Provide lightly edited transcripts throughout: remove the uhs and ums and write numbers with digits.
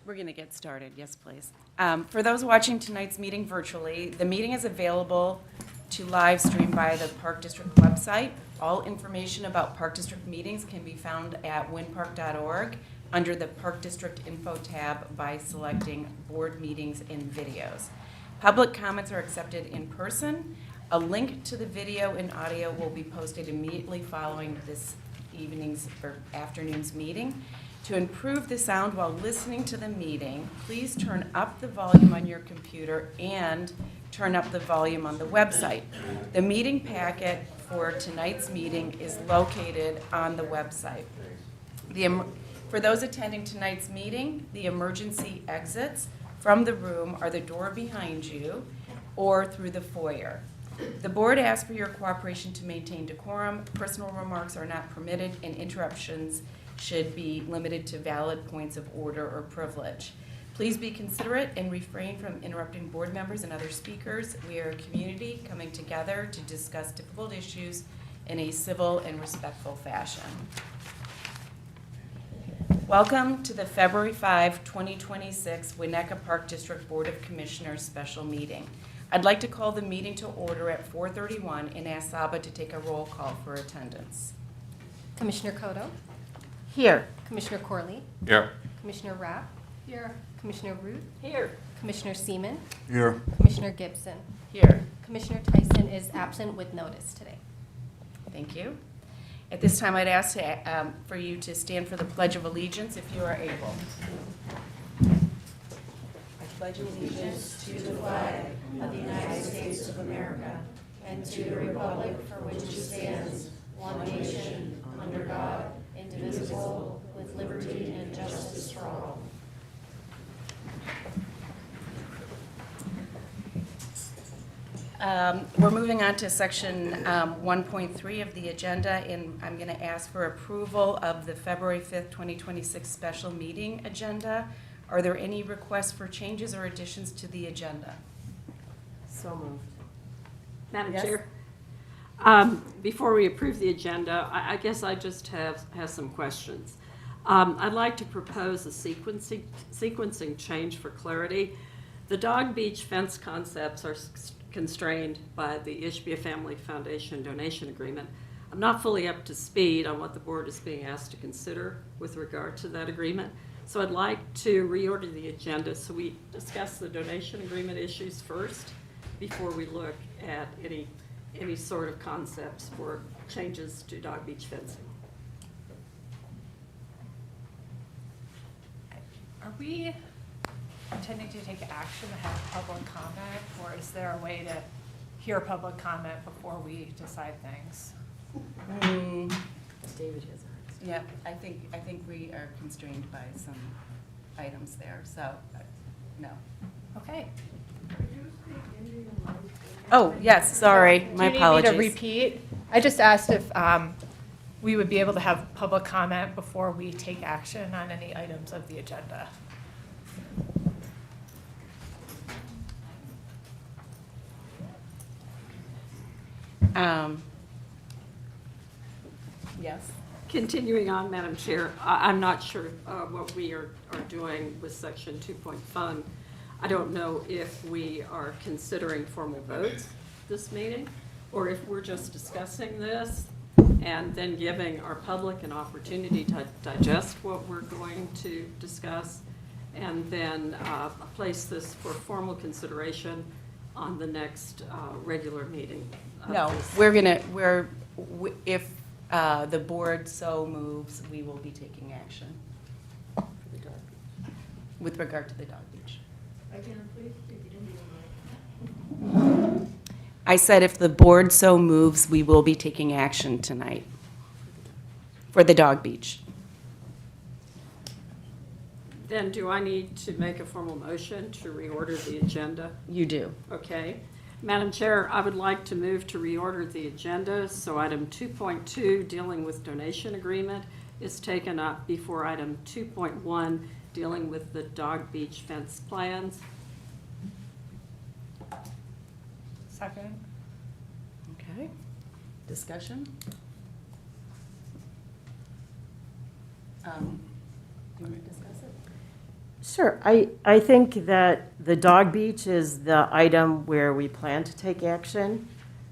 We're going to get started. Yes, please. For those watching tonight's meeting virtually, the meeting is available to live stream via the Park District website. All information about Park District meetings can be found at winpark.org under the Park District Info tab by selecting Board Meetings and Videos. Public comments are accepted in person. A link to the video and audio will be posted immediately following this evening's or afternoon's meeting. To improve the sound while listening to the meeting, please turn up the volume on your computer and turn up the volume on the website. The meeting packet for tonight's meeting is located on the website. For those attending tonight's meeting, the emergency exits from the room are the door behind you or through the foyer. The board asks for your cooperation to maintain decorum. Personal remarks are not permitted, and interruptions should be limited to valid points of order or privilege. Please be considerate and refrain from interrupting board members and other speakers. We are a community coming together to discuss difficult issues in a civil and respectful fashion. Welcome to the February 5, 2026 Winnetka Park District Board of Commissioners special meeting. I'd like to call the meeting to order at 4:31 and ask Saba to take a roll call for attendance. Commissioner Cotto, Here. Commissioner Corley, Here. Commissioner Rapp, here. Commissioner Root, Here. Commissioner Seaman, Here. Commissioner Gibson. Here. Commissioner Tyson is absent with notice today. Thank you. At this time, I'd ask for you to stand for the Pledge of Allegiance if you are able. I pledge allegiance to the flag of the United States of America and to the republic for which it stands, one nation, under God, indivisible, with liberty and justice for all. We're moving on to section 1.3 of the agenda, and I'm going to ask for approval of the February 5th, 2026 special meeting agenda. Are there any requests for changes or additions to the agenda? So moved. Madam Yes? Chair, before we approve the agenda, I guess I just have some questions. I'd like to propose a sequencing change for clarity. The Dog Beach fence concepts are constrained by the Ishbia Family Foundation donation agreement. I'm not fully up to speed on what the board is being asked to consider with regard to that agreement. So I'd like to reorder the agenda so we discuss the donation agreement issues first before we look at any sort of concepts for changes to Dog Beach fencing. Are we intending to take action to have public comment, or is there a way to hear public comment before we decide things? David has hers. Yeah, I think we are constrained by some items there, so no. Okay. Oh, yes, sorry, my apologies. Do you need me to repeat? I just asked if we would be able to have public comment before we take action on any items of the agenda. Yes. Continuing on, Madam Chair, I'm not sure what we are doing with Section 2.1. I don't know if we are considering formal votes this meeting, or if we're just discussing this and then giving our public an opportunity to digest what we're going to discuss, and then place this for formal consideration on the next regular meeting. No, if the board so moves, we will be taking action with regard to the Dog Beach. Again, please, if you didn't do I said if the board so moves, we will be taking action tonight for the Dog Beach. Then do I need to make a formal motion to reorder the agenda? You do. Okay. Madam Chair, I would like to move to reorder the agenda so item 2.2, dealing with donation agreement, is taken up before item 2.1, dealing with the Dog Beach fence plans. Second. Okay. Discussion? Do you want to discuss it? Sure. I think that the dog beach is the item where we plan to take action.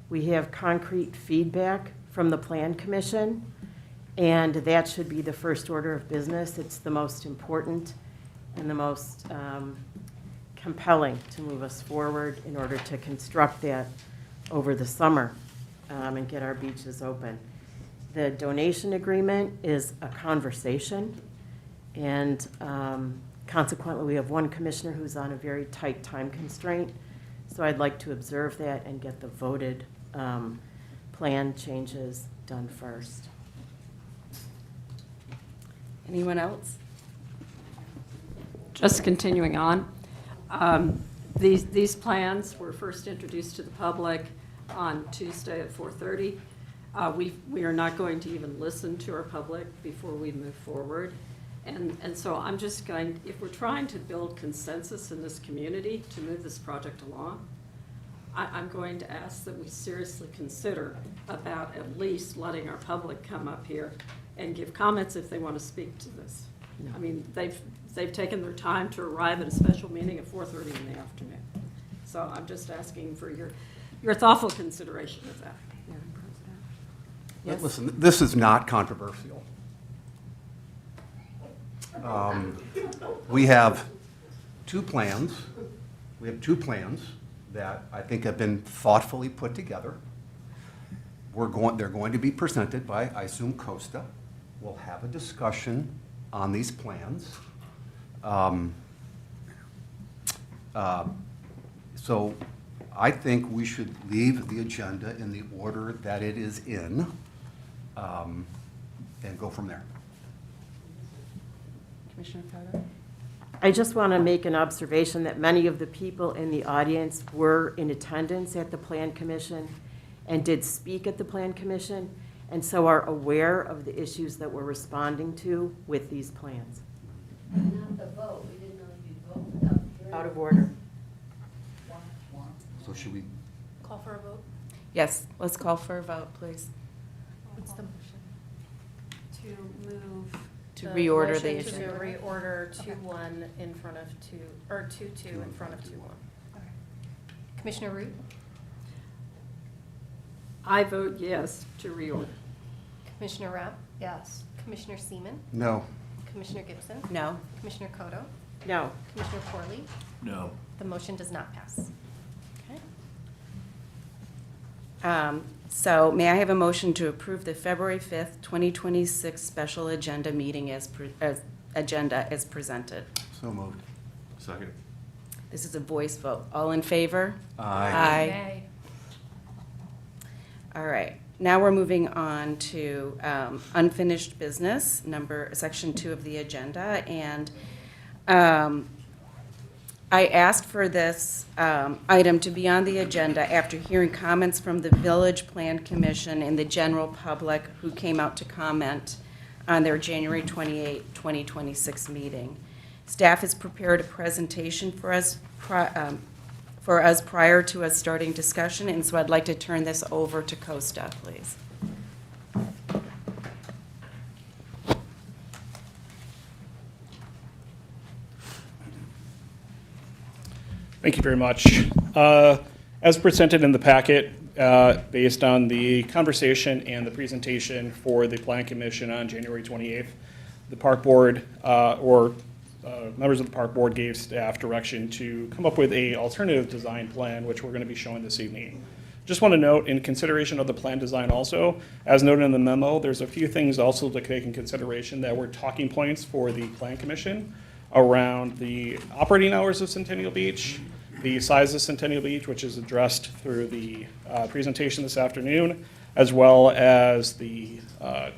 We have concrete feedback from the Plan Commission, and that should be the first order of business. It's the most important and the most compelling to move us forward in order to construct that over the summer and get our beaches open. The donation agreement is a conversation, and consequently, we have one commissioner who's on a very tight time constraint. So I'd like to observe that and get the voted plan changes done first. Anyone else? Just continuing on, these plans were first introduced to the public on Tuesday at 4:30. We are not going to even listen to our public before we move forward. And so I'm just going, if we're trying to build consensus in this community to move this project along, I'm going to ask that we seriously consider about at least letting our public come up here and give comments if they want to speak to this. I mean, they've taken their time to arrive at a special meeting at 4:30 in the afternoon. So I'm just asking for your thoughtful consideration of that. Yes. Listen, this is not controversial. We have two plans. We have two plans that I think have been thoughtfully put together. They're going to be presented by, I assume, Costa. We'll have a discussion on these plans. So I think we should leave the agenda in the order that it is in, and go from there. Commissioner Cotto? I just want to make an observation that many of the people in the audience were in attendance at the Plan Commission and did speak at the Plan Commission, and so are aware of the issues that we're responding to with these plans. Not the vote, we didn't know you'd vote without hearing. Out of order. So should we, Call for a vote. Yes, let's call for a vote, please. What's the motion? To move. To reorder the motion agenda. To reorder Okay. 2-1 in front of 2, or 2-2 in front of 2-1. Commissioner Root? I vote yes to reorder. Commissioner Rapp? Yes. Commissioner Seaman? no. Commissioner Gibson? No? Commissioner Kodo? No. Commissioner Corley? No. The motion does not pass. Okay. So may I have a motion to approve the February 5th, 2026 special agenda meeting as agenda as presented? So moved. Second. This is a voice vote. All in favor? Aye. Nay. All right. Now we're moving on to unfinished business, section 2 of the agenda. And I asked for this item to be on the agenda after hearing comments from the Village Plan Commission and the general public who came out to comment on their January 28, 2026 meeting. Staff has prepared a presentation for us prior to us starting discussion, and so I'd like to turn this over to Costa, please. Thank you very much. As presented in the packet, based on the conversation and the presentation for the Plan Commission on January 28th, the Park Board, members of the Park Board gave staff direction to come up with a alternative design plan, which we're going to be showing this evening. Just want to note, in consideration of the plan design also, as noted in the memo, there's a few things also to take in consideration that were talking points for the Plan Commission around the operating hours of Centennial Beach, the size of Centennial Beach, which is addressed through the presentation this afternoon, as well as the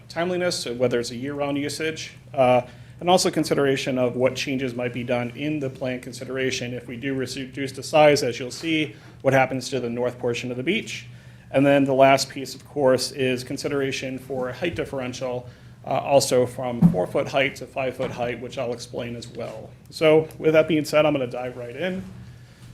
timeliness, whether it's a year-round usage, and also consideration of what changes might be done in the plan consideration if we do reduce the size, as you'll see, what happens to the north portion of the beach. And then the last piece, of course, is consideration for a height differential, also from 4-foot height to 5-foot height, which I'll explain as well. So with that being said, I'm going to dive right in.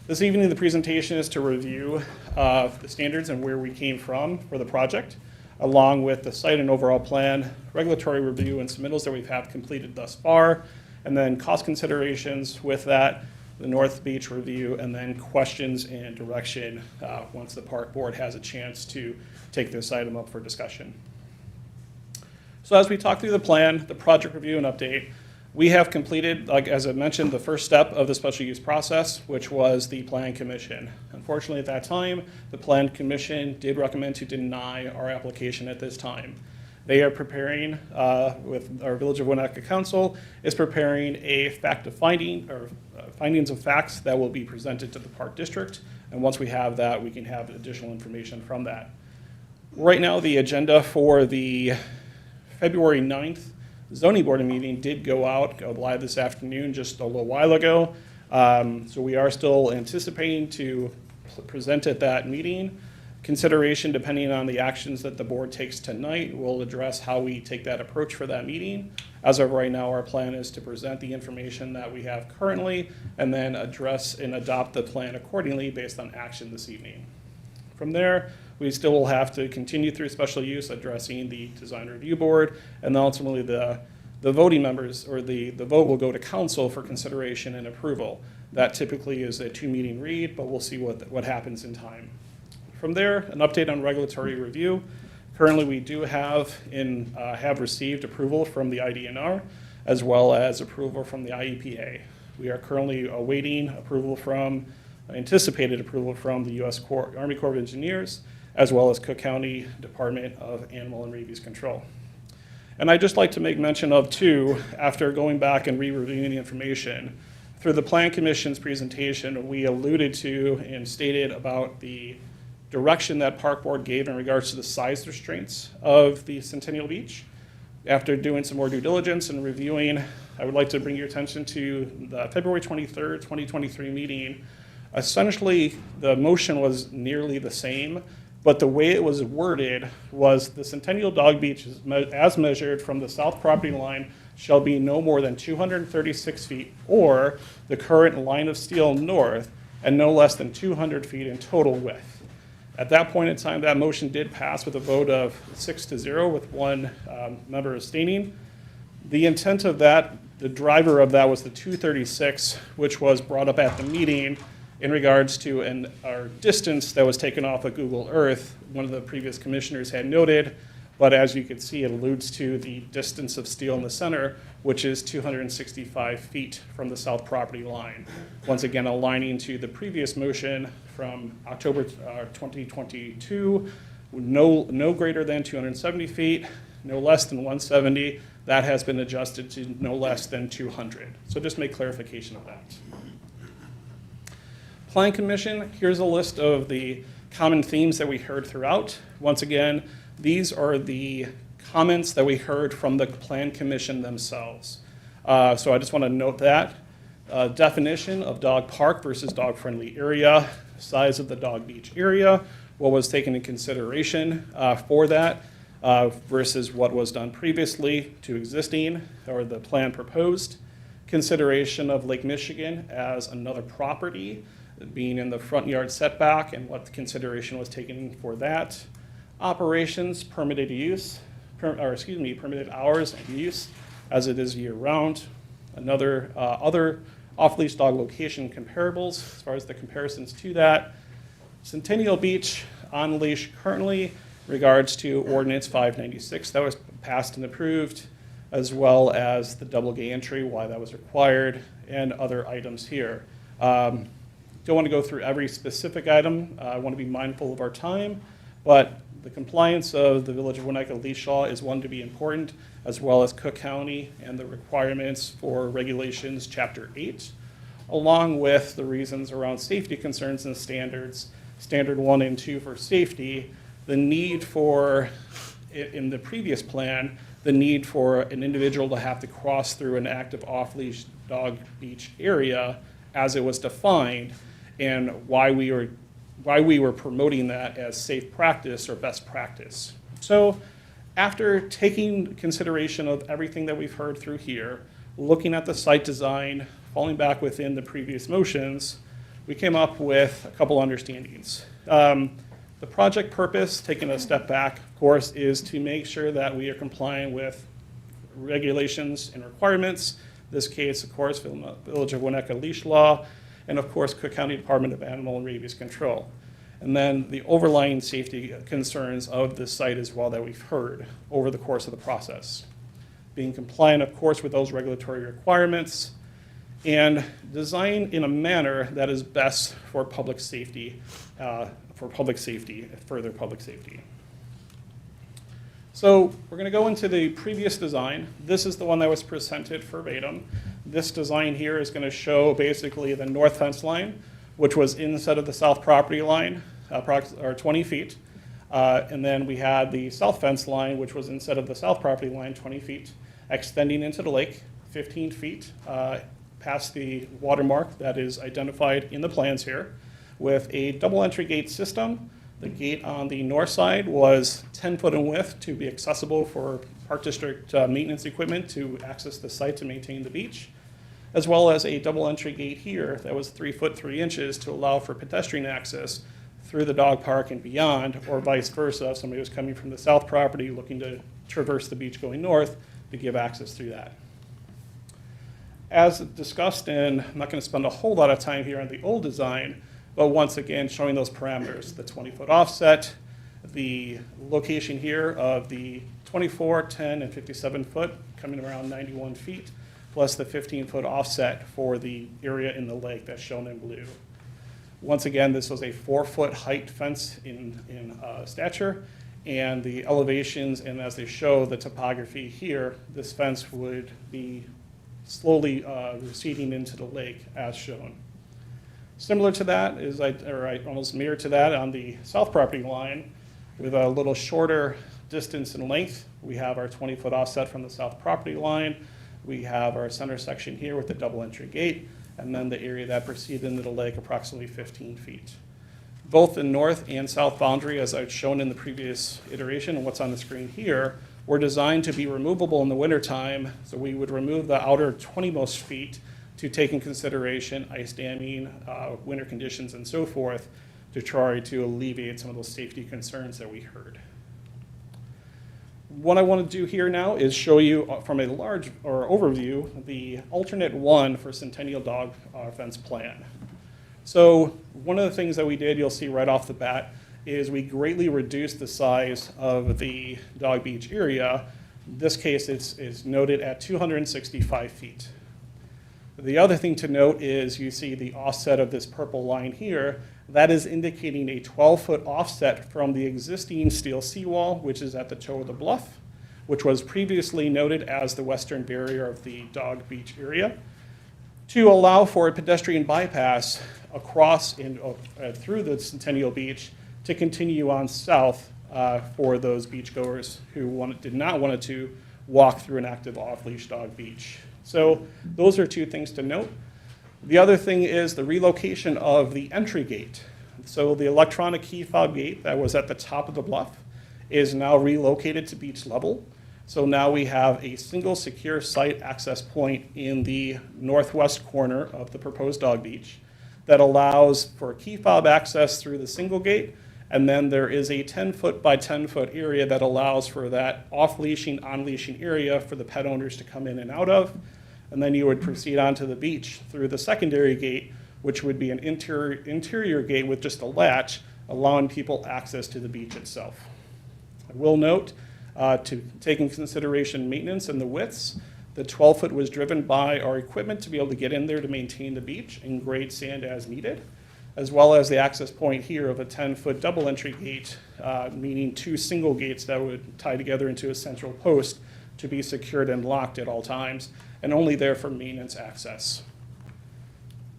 This evening, the presentation is to review the standards and where we came from for the project, along with the site and overall plan, regulatory review, and submittals that we've had completed thus far, and then cost considerations with that, the North Beach review, and then questions and direction once the park board has a chance to take this item up for discussion. So as we talk through the plan, the project review and update, we have completed, like as I mentioned, the first step of the special use process, which was the Plan Commission. Unfortunately, at that time, the Plan Commission did recommend to deny our application at this time. They are preparing, with our Village of Winnetka Council, is preparing a findings of facts that will be presented to the Park District. And once we have that, we can have additional information from that. Right now, the agenda for the February 9th zoning board meeting did go live this afternoon, just a little while ago. So we are still anticipating to present at that meeting. Consideration, depending on the actions that the board takes tonight, will address how we take that approach for that meeting. As of right now, our plan is to present the information that we have currently and then address and adopt the plan accordingly based on action this evening. From there, we still will have to continue through special use, addressing the design review board, and then ultimately the voting members, or the vote will go to council for consideration and approval. That typically is a 2-meeting read, but we'll see what happens in time. From there, an update on regulatory review. Currently, we do have received approval from the IDNR, as well as approval from the IEPA. We are currently awaiting anticipated approval from the U.S. Army Corps of Engineers, as well as Cook County Department of Animal and Rabies Control. And I'd just like to make mention of, too, after going back and re-reviewing the information, through the Plan Commission's presentation, we alluded to and stated about the direction that Park Board gave in regards to the size restraints of the Centennial Beach. After doing some more due diligence and reviewing, I would like to bring your attention to the February 23rd, 2023 meeting. Essentially, the motion was nearly the same, but the way it was worded was the Centennial Dog Beach, as measured from the south property line, shall be no more than 236 feet, or the current line of steel north, and no less than 200 feet in total width. At that point in time, that motion did pass with a vote of 6-0, with one member abstaining. The intent of that, the driver of that, was the 236, which was brought up at the meeting in regards to our distance that was taken off of Google Earth. One of the previous commissioners had noted, but as you can see, it alludes to the distance of steel in the center, which is 265 feet from the south property line. Once again, aligning to the previous motion from October 2022, no greater than 270 feet, no less than 170. That has been adjusted to no less than 200. So just make clarification of that. Plan Commission, here's a list of the common themes that we heard throughout. Once again, these are the comments that we heard from the Plan Commission themselves. So I just want to note that. Definition of dog park versus dog-friendly area, size of the dog beach area, what was taken into consideration for that versus what was done previously to existing or the plan proposed. Consideration of Lake Michigan as another property being in the front yard setback and what consideration was taken for that. Operations, permitted use, permitted hours and use as it is year-round. Other off-leash dog location comparables as far as the comparisons to that. Centennial Beach on leash currently regards to Ordinance 596 that was passed and approved, as well as the double gate entry, why that was required, and other items here. Don't want to go through every specific item. I want to be mindful of our time, but the compliance of the Village of Winnetka leash law is one to be important, as well as Cook County and the requirements for regulations Chapter 8, along with the reasons around safety concerns and standards, Standard 1 and 2 for safety, the need for, in the previous plan, the need for an individual to have to cross through an active off-leash dog beach area as it was defined, and why we were promoting that as safe practice or best practice. So after taking consideration of everything that we've heard through here, looking at the site design, falling back within the previous motions, we came up with a couple understandings. The project purpose, taking a step back, of course, is to make sure that we are complying with regulations and requirements This case, of course, Village of Winnetka Leash Law, and of course, Cook County Department of Animal and Rabies Control. And then the overlying safety concerns of this site as well that we've heard over the course of the process. Being compliant, of course, with those regulatory requirements, and designed in a manner that is best for public safety, further public safety. So we're going to go into the previous design. This is the one that was presented verbatim. This design here is going to show basically the north fence line, which was instead of the south property line, or 20 feet. And then we had the south fence line, which was instead of the south property line, 20 feet, extending into the lake, 15 feet past the watermark that is identified in the plans here, with a double entry gate system. The gate on the north side was 10 foot in width to be accessible for Park District maintenance equipment to access the site to maintain the beach, as well as a double entry gate here that was 3 foot 3 inches to allow for pedestrian access through the dog park and beyond, or vice versa, if somebody was coming from the south property looking to traverse the beach going north, to give access through that. As discussed, and I'm not going to spend a whole lot of time here on the old design, but once again showing those parameters, the 20-foot offset, the location here of the 24, 10, and 57 foot coming around 91 feet, plus the 15-foot offset for the area in the lake that's shown in blue. Once again, this was a 4-foot height fence in stature, and the elevations, and as they show the topography here, this fence would be slowly receding into the lake as shown. Similar to that is, almost mirror to that on the south property line, with a little shorter distance and length. We have our 20-foot offset from the south property line. We have our center section here with the double entry gate, and then the area that proceeds into the lake approximately 15 feet. Both the north and south boundary, as I've shown in the previous iteration and what's on the screen here, were designed to be removable in the wintertime, so we would remove the outer 20-most feet to take in consideration ice damming, winter conditions, and so forth, to try to alleviate some of those safety concerns that we heard. What I want to do here now is show you from a large or overview the alternate one for Centennial Dog Fence Plan. So one of the things that we did, you'll see right off the bat, is we greatly reduced the size of the dog beach area. In this case, it's noted at 265 feet. The other thing to note is you see the offset of this purple line here. That is indicating a 12-foot offset from the existing steel seawall, which is at the toe of the bluff, which was previously noted as the western barrier of the dog beach area, to allow for a pedestrian bypass across and through the Centennial Beach to continue on south for those beachgoers who did not want to walk through an active off-leash dog beach. So those are two things to note. The other thing is the relocation of the entry gate. So the electronic key fob gate that was at the top of the bluff is now relocated to beach level. So now we have a single secure site access point in the northwest corner of the proposed dog beach that allows for key fob access through the single gate. And then there is a 10-foot by 10-foot area that allows for that off-leashing, on-leashing area for the pet owners to come in and out of. And then you would proceed onto the beach through the secondary gate, which would be an interior gate with just a latch, allowing people access to the beach itself. I will note, to take into consideration maintenance and the widths, the 12-foot was driven by our equipment to be able to get in there to maintain the beach and grade sand as needed, as well as the access point here of a 10-foot double entry gate, meaning two single gates that would tie together into a central post to be secured and locked at all times, and only there for maintenance access.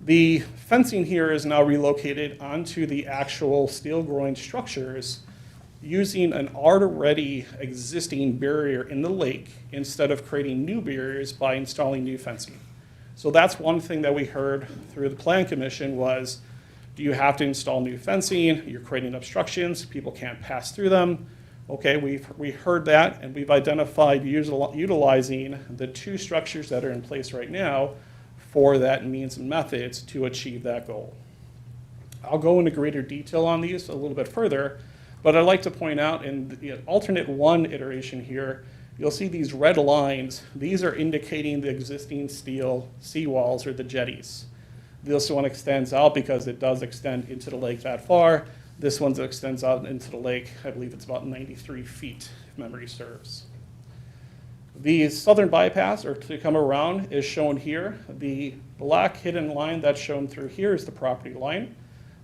The fencing here is now relocated onto the actual steel groin structures using an already existing barrier in the lake instead of creating new barriers by installing new fencing. So that's one thing that we heard through the Plan Commission was, do you have to install new fencing? You're creating obstructions, people can't pass through them. Okay, we heard that, and we've identified utilizing the two structures that are in place right now for that means and methods to achieve that goal. I'll go into greater detail on these a little bit further, but I'd like to point out in the alternate one iteration here, you'll see these red lines. These are indicating the existing steel seawalls or the jetties. This one extends out because it does extend into the lake that far. This one extends out into the lake, I believe it's about 93 feet, if memory serves. The southern bypass, or to come around, is shown here. The black hidden line that's shown through here is the property line.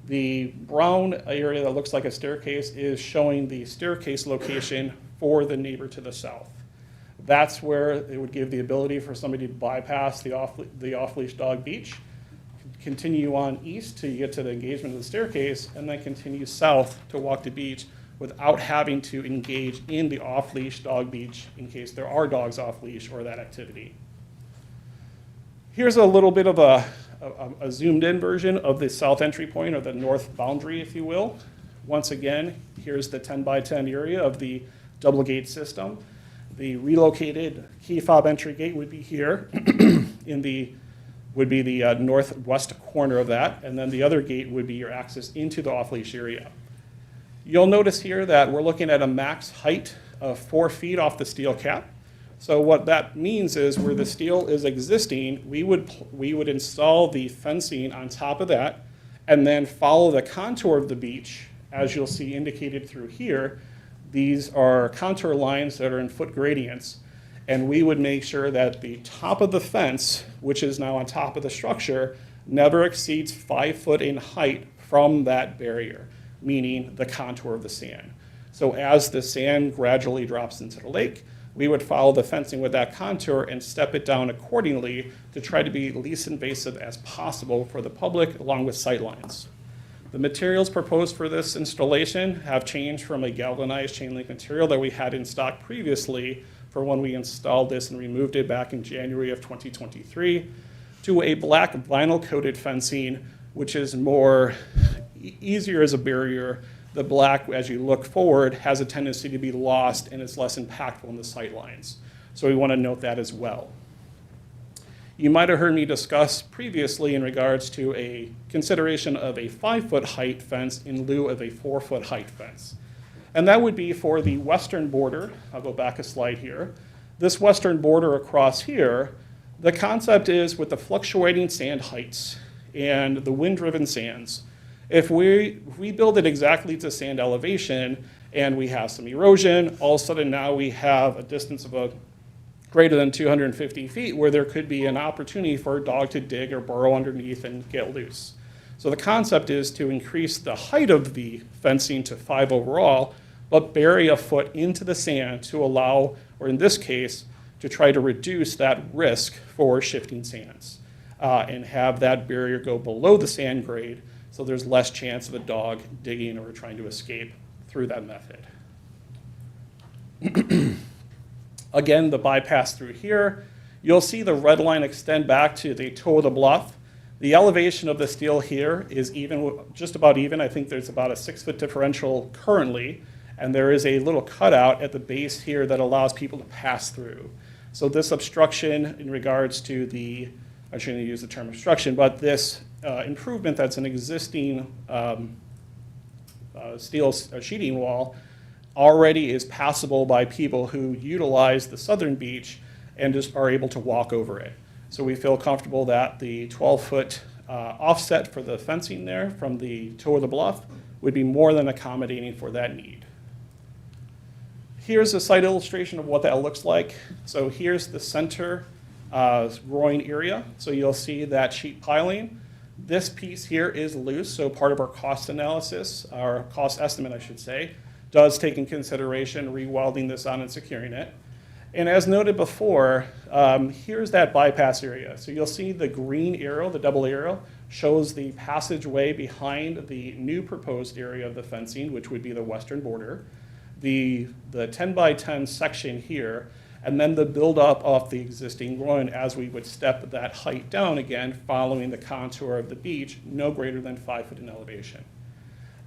The brown area that looks like a staircase is showing the staircase location for the neighbor to the south. That's where it would give the ability for somebody to bypass the off-leash dog beach, continue on east till you get to the engagement of the staircase, and then continue south to walk the beach without having to engage in the off-leash dog beach in case there are dogs off-leash or that activity. Here's a little bit of a zoomed-in version of the south entry point, or the north boundary, if you will. Once again, here's the 10 by 10 area of the double gate system. The relocated key fob entry gate would be here would be the northwest corner of that, and then the other gate would be your access into the off-leash area. You'll notice here that we're looking at a max height of 4 feet off the steel cap. So what that means is where the steel is existing, we would install the fencing on top of that and then follow the contour of the beach, as you'll see indicated through here. These are contour lines that are in foot gradients, and we would make sure that the top of the fence, which is now on top of the structure, never exceeds 5 foot in height from that barrier, meaning the contour of the sand. So as the sand gradually drops into the lake, we would follow the fencing with that contour and step it down accordingly to try to be least invasive as possible for the public, along with sight lines. The materials proposed for this installation have changed from a galvanized chain link material that we had in stock previously for when we installed this and removed it back in January of 2023, to a black vinyl coated fencing, which is more easier as a barrier. The black, as you look forward, has a tendency to be lost and it's less impactful in the sight lines. So we want to note that as well. You might have heard me discuss previously in regards to a consideration of a 5 foot height fence in lieu of a 4 foot height fence. And that would be for the western border. I'll go back a slide here. This western border across here, the concept is with the fluctuating sand heights and the wind-driven sands, if we build it exactly to sand elevation and we have some erosion, all of a sudden now we have a distance of greater than 250 feet where there could be an opportunity for a dog to dig or burrow underneath and get loose. So the concept is to increase the height of the fencing to 5 overall, but bury a foot into the sand to allow, or in this case, to try to reduce that risk for shifting sands and have that barrier go below the sand grade so there's less chance of a dog digging or trying to escape through that method. Again, the bypass through here, you'll see the red line extend back to the toe of the bluff. The elevation of the steel here is even, just about even. I think there's about a 6 foot differential currently, and there is a little cutout at the base here that allows people to pass through. So this obstruction in regards to the, I shouldn't use the term obstruction, but this improvement that's an existing steel sheeting wall already is passable by people who utilize the southern beach and just are able to walk over it. So we feel comfortable that the 12-foot offset for the fencing there from the toe of the bluff would be more than accommodating for that need. Here's a site illustration of what that looks like. So here's the center groin area. So you'll see that sheet piling. This piece here is loose, so part of our cost analysis, our cost estimate, I should say, does take in consideration re-welding this on and securing it. And as noted before, here's that bypass area. So you'll see the green arrow, the double arrow, shows the passageway behind the new proposed area of the fencing, which would be the western border, the 10 by 10 section here, and then the buildup of the existing groin as we would step that height down again, following the contour of the beach, no greater than 5 foot in elevation.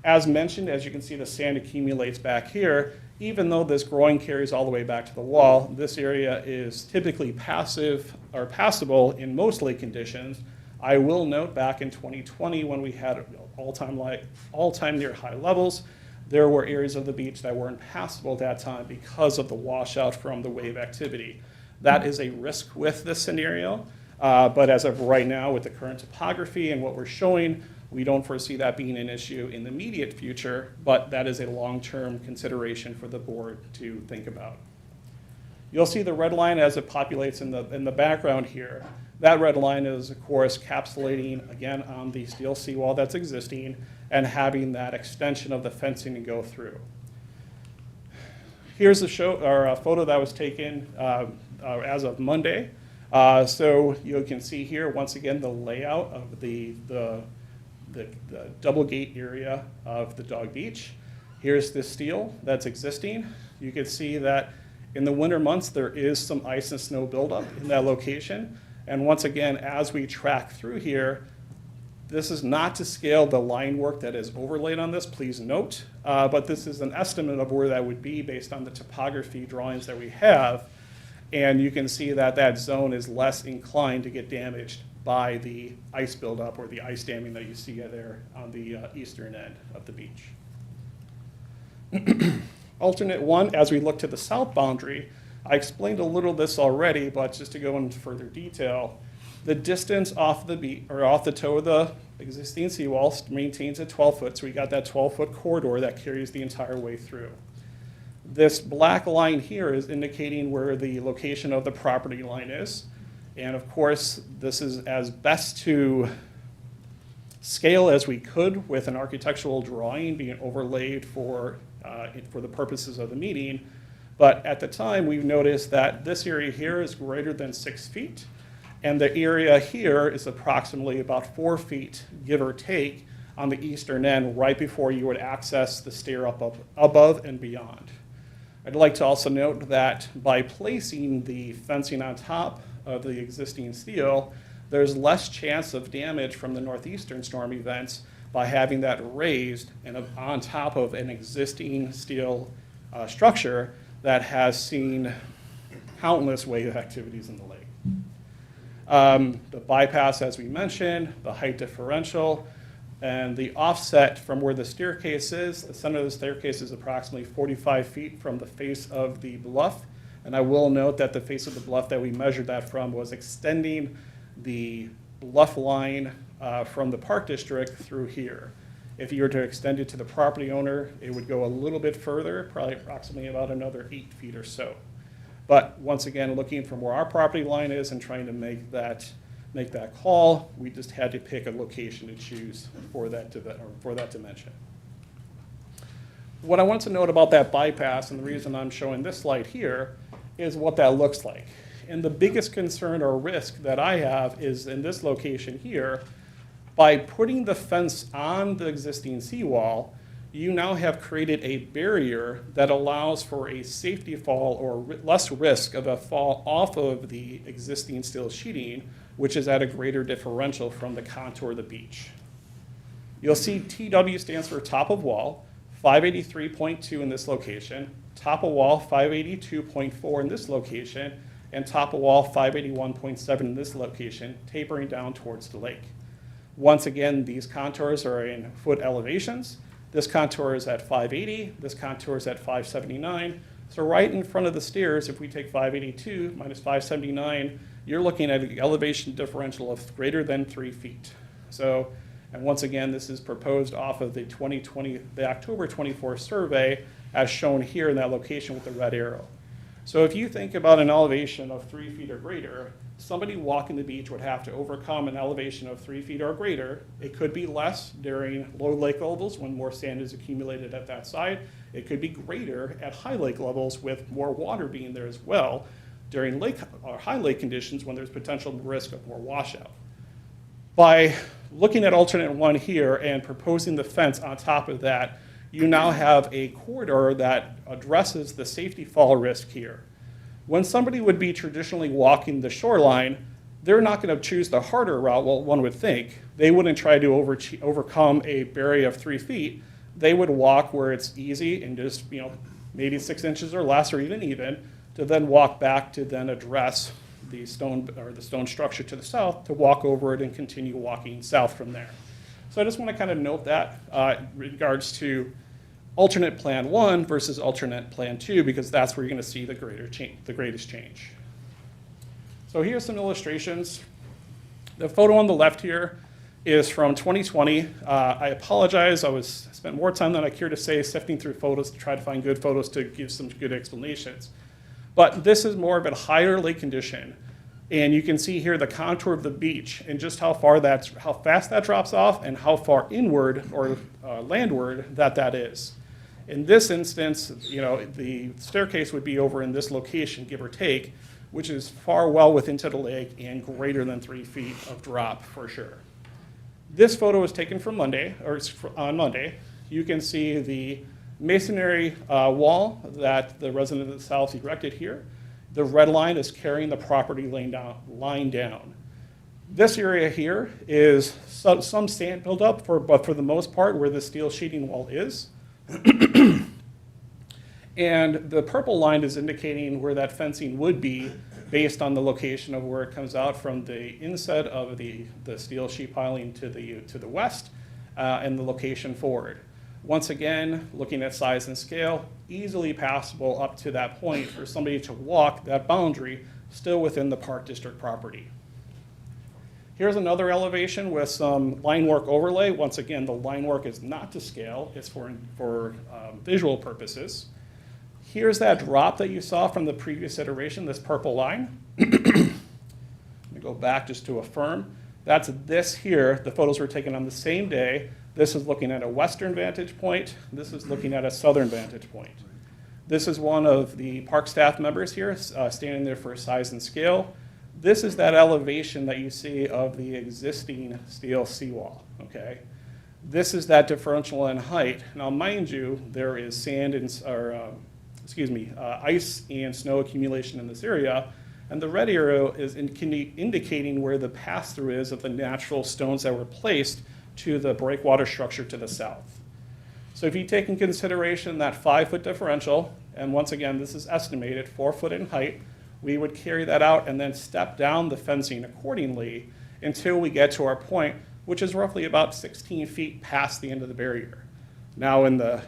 As mentioned, as you can see, the sand accumulates back here. Even though this groin carries all the way back to the wall, this area is typically passive or passable in most lake conditions. I will note back in 2020 when we had all-time near high levels, there were areas of the beach that were impassable at that time because of the washout from the wave activity. That is a risk with this scenario, but as of right now, with the current topography and what we're showing, we don't foresee that being an issue in the immediate future, but that is a long-term consideration for the board to think about. You'll see the red line as it populates in the background here. That red line is, of course, capsulating, again, on the steel seawall that's existing and having that extension of the fencing to go through. Here's a photo that was taken as of Monday. So you can see here, once again, the layout of the double gate area of the Dog Beach. Here's the steel that's existing. You can see that in the winter months, there is some ice and snow buildup in that location. And once again, as we track through here, this is not to scale the line work that is overlaid on this, please note, but this is an estimate of where that would be based on the topography drawings that we have. And you can see that that zone is less inclined to get damaged by the ice buildup or the ice damming that you see there on the eastern end of the beach. Alternate one, as we look to the south boundary, I explained a little of this already, but just to go into further detail, the distance off the beach or off the toe of the existing seawall maintains at 12 foot, so we got that 12-foot corridor that carries the entire way through. This black line here is indicating where the location of the property line is, and of course, this is as best to scale as we could with an architectural drawing being overlaid for the purposes of the meeting. But at the time, we've noticed that this area here is greater than 6 feet, and the area here is approximately about 4 feet, give or take, on the eastern end, right before you would access the stair up above and beyond. I'd like to also note that by placing the fencing on top of the existing steel, there's less chance of damage from the northeastern storm events by having that raised and on top of an existing steel structure that has seen countless wave activities in the lake. The bypass, as we mentioned, the height differential, and the offset from where the staircase is. The center of the staircase is approximately 45 feet from the face of the bluff. And I will note that the face of the bluff that we measured that from was extending the bluff line from the park district through here. If you were to extend it to the property owner, it would go a little bit further, probably approximately about another 8 feet or so. But once again, looking from where our property line is and trying to make that call, we just had to pick a location to choose for that dimension. What I want to note about that bypass, and the reason I'm showing this slide here, is what that looks like. And the biggest concern or risk that I have is in this location here. By putting the fence on the existing seawall, you now have created a barrier that allows for a safety fall or less risk of a fall off of the existing steel sheeting, which is at a greater differential from the contour of the beach. You'll see TW stands for top of wall, 583.2 in this location, top of wall 582.4 in this location, and top of wall 581.7 in this location, tapering down towards the lake. Once again, these contours are in foot elevations. This contour is at 580, this contour is at 579. So right in front of the stairs, if we take 582 minus 579, you're looking at an elevation differential of greater than 3 feet. So, and once again, this is proposed off of the October 24 survey, as shown here in that location with the red arrow. So if you think about an elevation of 3 feet or greater, somebody walking the beach would have to overcome an elevation of 3 feet or greater. It could be less during low lake levels when more sand is accumulated at that side. It could be greater at high lake levels with more water being there as well during lake or high lake conditions when there's potential risk of more washout. By looking at alternate one here and proposing the fence on top of that, you now have a corridor that addresses the safety fall risk here. When somebody would be traditionally walking the shoreline, they're not going to choose the harder route, well, one would think. They wouldn't try to overcome a barrier of 3 feet. They would walk where it's easy and just, maybe 6 inches or less or even, to then walk back to then address the stone structure to the south, to walk over it and continue walking south from there. So I just want to kind of note that in regards to alternate Plan 1 versus alternate Plan 2, because that's where you're going to see the greatest change. So here's some illustrations. The photo on the left here is from 2020. I apologize, I spent more time than I care to say sifting through photos to try to find good photos to give some good explanations. But this is more of a higher lake condition. And you can see here the contour of the beach and just how fast that drops off and how far inward or landward that is. In this instance, the staircase would be over in this location, give or take, which is far well within the lake and greater than 3 feet of drop for sure. This photo was taken from Monday, or on Monday. You can see the masonry wall that the resident of the South erected here. The red line is carrying the property line down. This area here is some sand buildup, but for the most part where the steel sheeting wall is. And the purple line is indicating where that fencing would be based on the location of where it comes out from the inset of the steel sheet piling to the west and the location forward. Once again, looking at size and scale, easily passable up to that point for somebody to walk that boundary still within the Park District property. Here's another elevation with some line work overlay. Once again, the line work is not to scale, it's for visual purposes. Here's that drop that you saw from the previous iteration, this purple line. Let me go back just to affirm. That's this here. The photos were taken on the same day. This is looking at a western vantage point. This is looking at a southern vantage point. This is one of the park staff members here standing there for size and scale. This is that elevation that you see of the existing steel seawall, okay? This is that differential in height. Now, mind you, there is ice and snow accumulation in this area, and the red arrow is indicating where the pass-through is of the natural stones that were placed to the breakwater structure to the south. So if you take in consideration that 5-foot differential, and once again, this is estimated 4 foot in height, we would carry that out and then step down the fencing accordingly until we get to our point, which is roughly about 16 feet past the end of the barrier. Now in the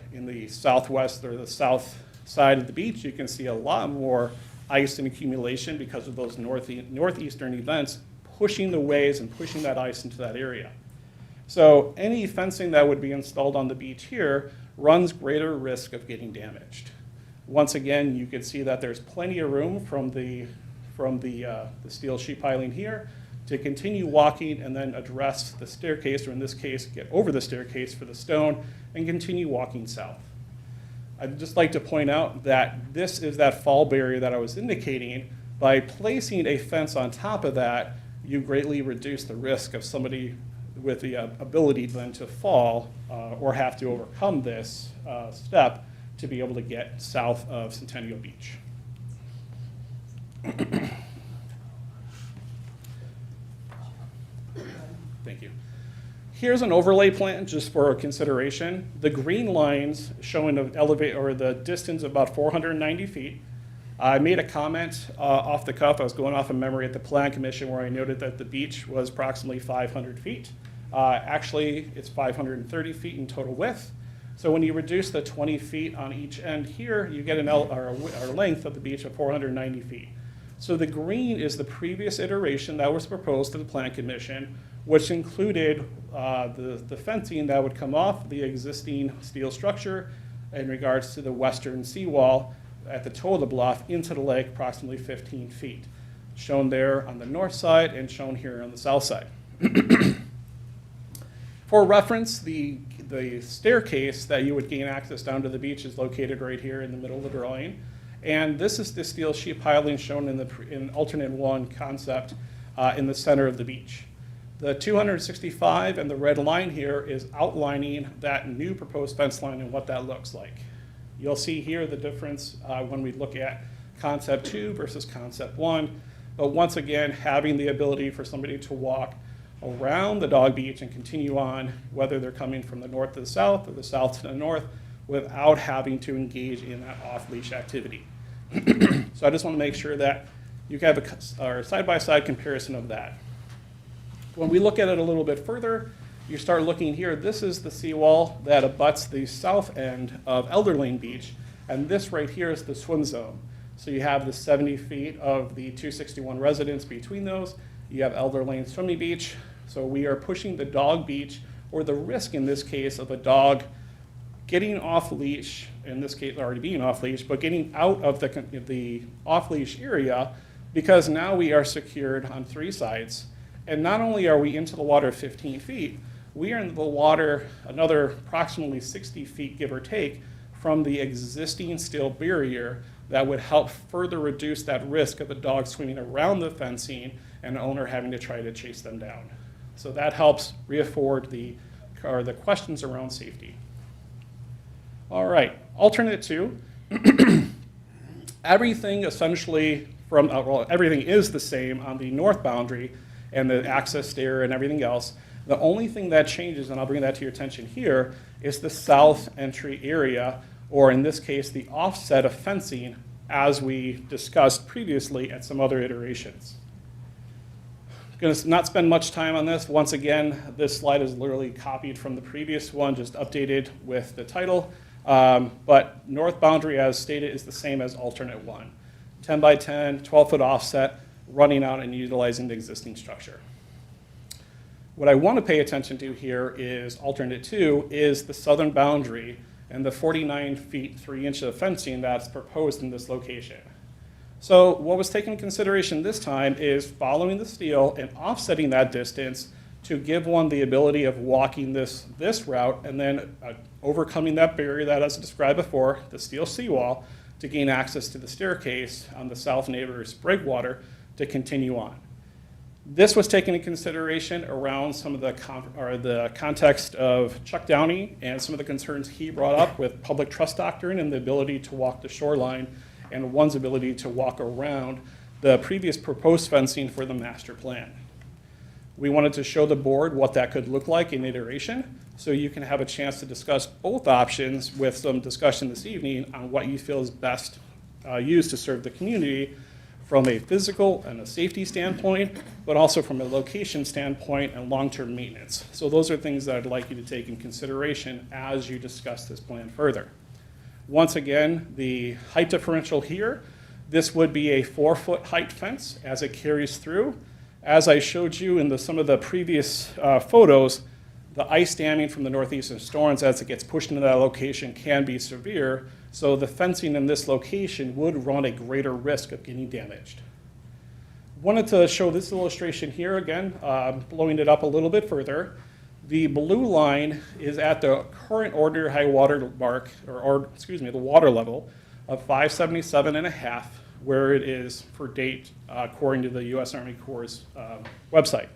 southwest or the south side of the beach, you can see a lot more ice and accumulation because of those northeastern events pushing the waves and pushing that ice into that area. So any fencing that would be installed on the beach here runs greater risk of getting damaged. Once again, you can see that there's plenty of room from the steel sheet piling here to continue walking and then address the staircase, or in this case, get over the staircase for the stone and continue walking south. I'd just like to point out that this is that fall barrier that I was indicating. By placing a fence on top of that, you greatly reduce the risk of somebody with the ability then to fall or have to overcome this step to be able to get south of Centennial Beach. Thank you. Here's an overlay plan just for consideration. The green lines showing the distance of about 490 feet. I made a comment off the cuff. I was going off of memory at the Plan Commission where I noted that the beach was approximately 500 feet. Actually, it's 530 feet in total width. So when you reduce the 20 feet on each end here, you get a length of the beach of 490 feet. So the green is the previous iteration that was proposed to the Plan Commission, which included the fencing that would come off the existing steel structure in regards to the western seawall at the toe of the bluff into the lake, approximately 15 feet. Shown there on the north side and shown here on the south side. For reference, the staircase that you would gain access down to the beach is located right here in the middle of the drawing. And this is the steel sheet piling shown in alternate 1 concept in the center of the beach. The 265 and the red line here is outlining that new proposed fence line and what that looks like. You'll see here the difference when we look at concept 2 versus concept 1. But once again, having the ability for somebody to walk around the dog beach and continue on, whether they're coming from the north to the south or the south to the north, without having to engage in that off-leash activity. So I just want to make sure that you have a side-by-side comparison of that. When we look at it a little bit further, you start looking here, this is the seawall that abuts the south end of Elder Lane Beach, and this right here is the swim zone. So you have the 70 feet of the 261 residents between those. You have Elder Lane Swimming Beach. So we are pushing the dog beach, or the risk in this case of a dog getting off leash, in this case already being off leash, but getting out of the off leash area, because now we are secured on 3 sides. And not only are we into the water 15 feet, we are in the water another approximately 60 feet, give or take, from the existing steel barrier that would help further reduce that risk of the dog swimming around the fencing and the owner having to try to chase them down. So that helps reafford the questions around safety. All right, alternate 2. Everything essentially everything is the same on the north boundary and the access stair and everything else. The only thing that changes, and I'll bring that to your attention here, is the south entry area, or in this case, the offset of fencing, as we discussed previously at some other iterations. I'm going to not spend much time on this. Once again, this slide is literally copied from the previous one, just updated with the title. But north boundary, as stated, is the same as alternate 1. 10 by 10, 12-foot offset, running out and utilizing the existing structure. What I want to pay attention to here is alternate 2 is the southern boundary and the 49 feet 3 inches of fencing that's proposed in this location. So what was taken into consideration this time is following the steel and offsetting that distance to give one the ability of walking this route and then overcoming that barrier that, as described before, the steel seawall, to gain access to the staircase on the south neighbor's breakwater to continue on. This was taken into consideration around some of the context of Chuck Downey and some of the concerns he brought up with public trust doctrine and the ability to walk the shoreline and one's ability to walk around the previous proposed fencing for the master plan. We wanted to show the board what that could look like in iteration, so you can have a chance to discuss both options with some discussion this evening on what you feel is best used to serve the community from a physical and a safety standpoint, but also from a location standpoint and long-term maintenance. So those are things that I'd like you to take in consideration as you discuss this plan further. Once again, the height differential here, this would be a 4-foot height fence as it carries through. As I showed you in some of the previous photos, the ice damming from the northeastern storms as it gets pushed into that location can be severe, so the fencing in this location would run a greater risk of getting damaged. Wanted to show this illustration here again, blowing it up a little bit further. The blue line is at the current ordinary high water mark, the water level of 577.5, where it is for date according to the U.S. Army Corps' website.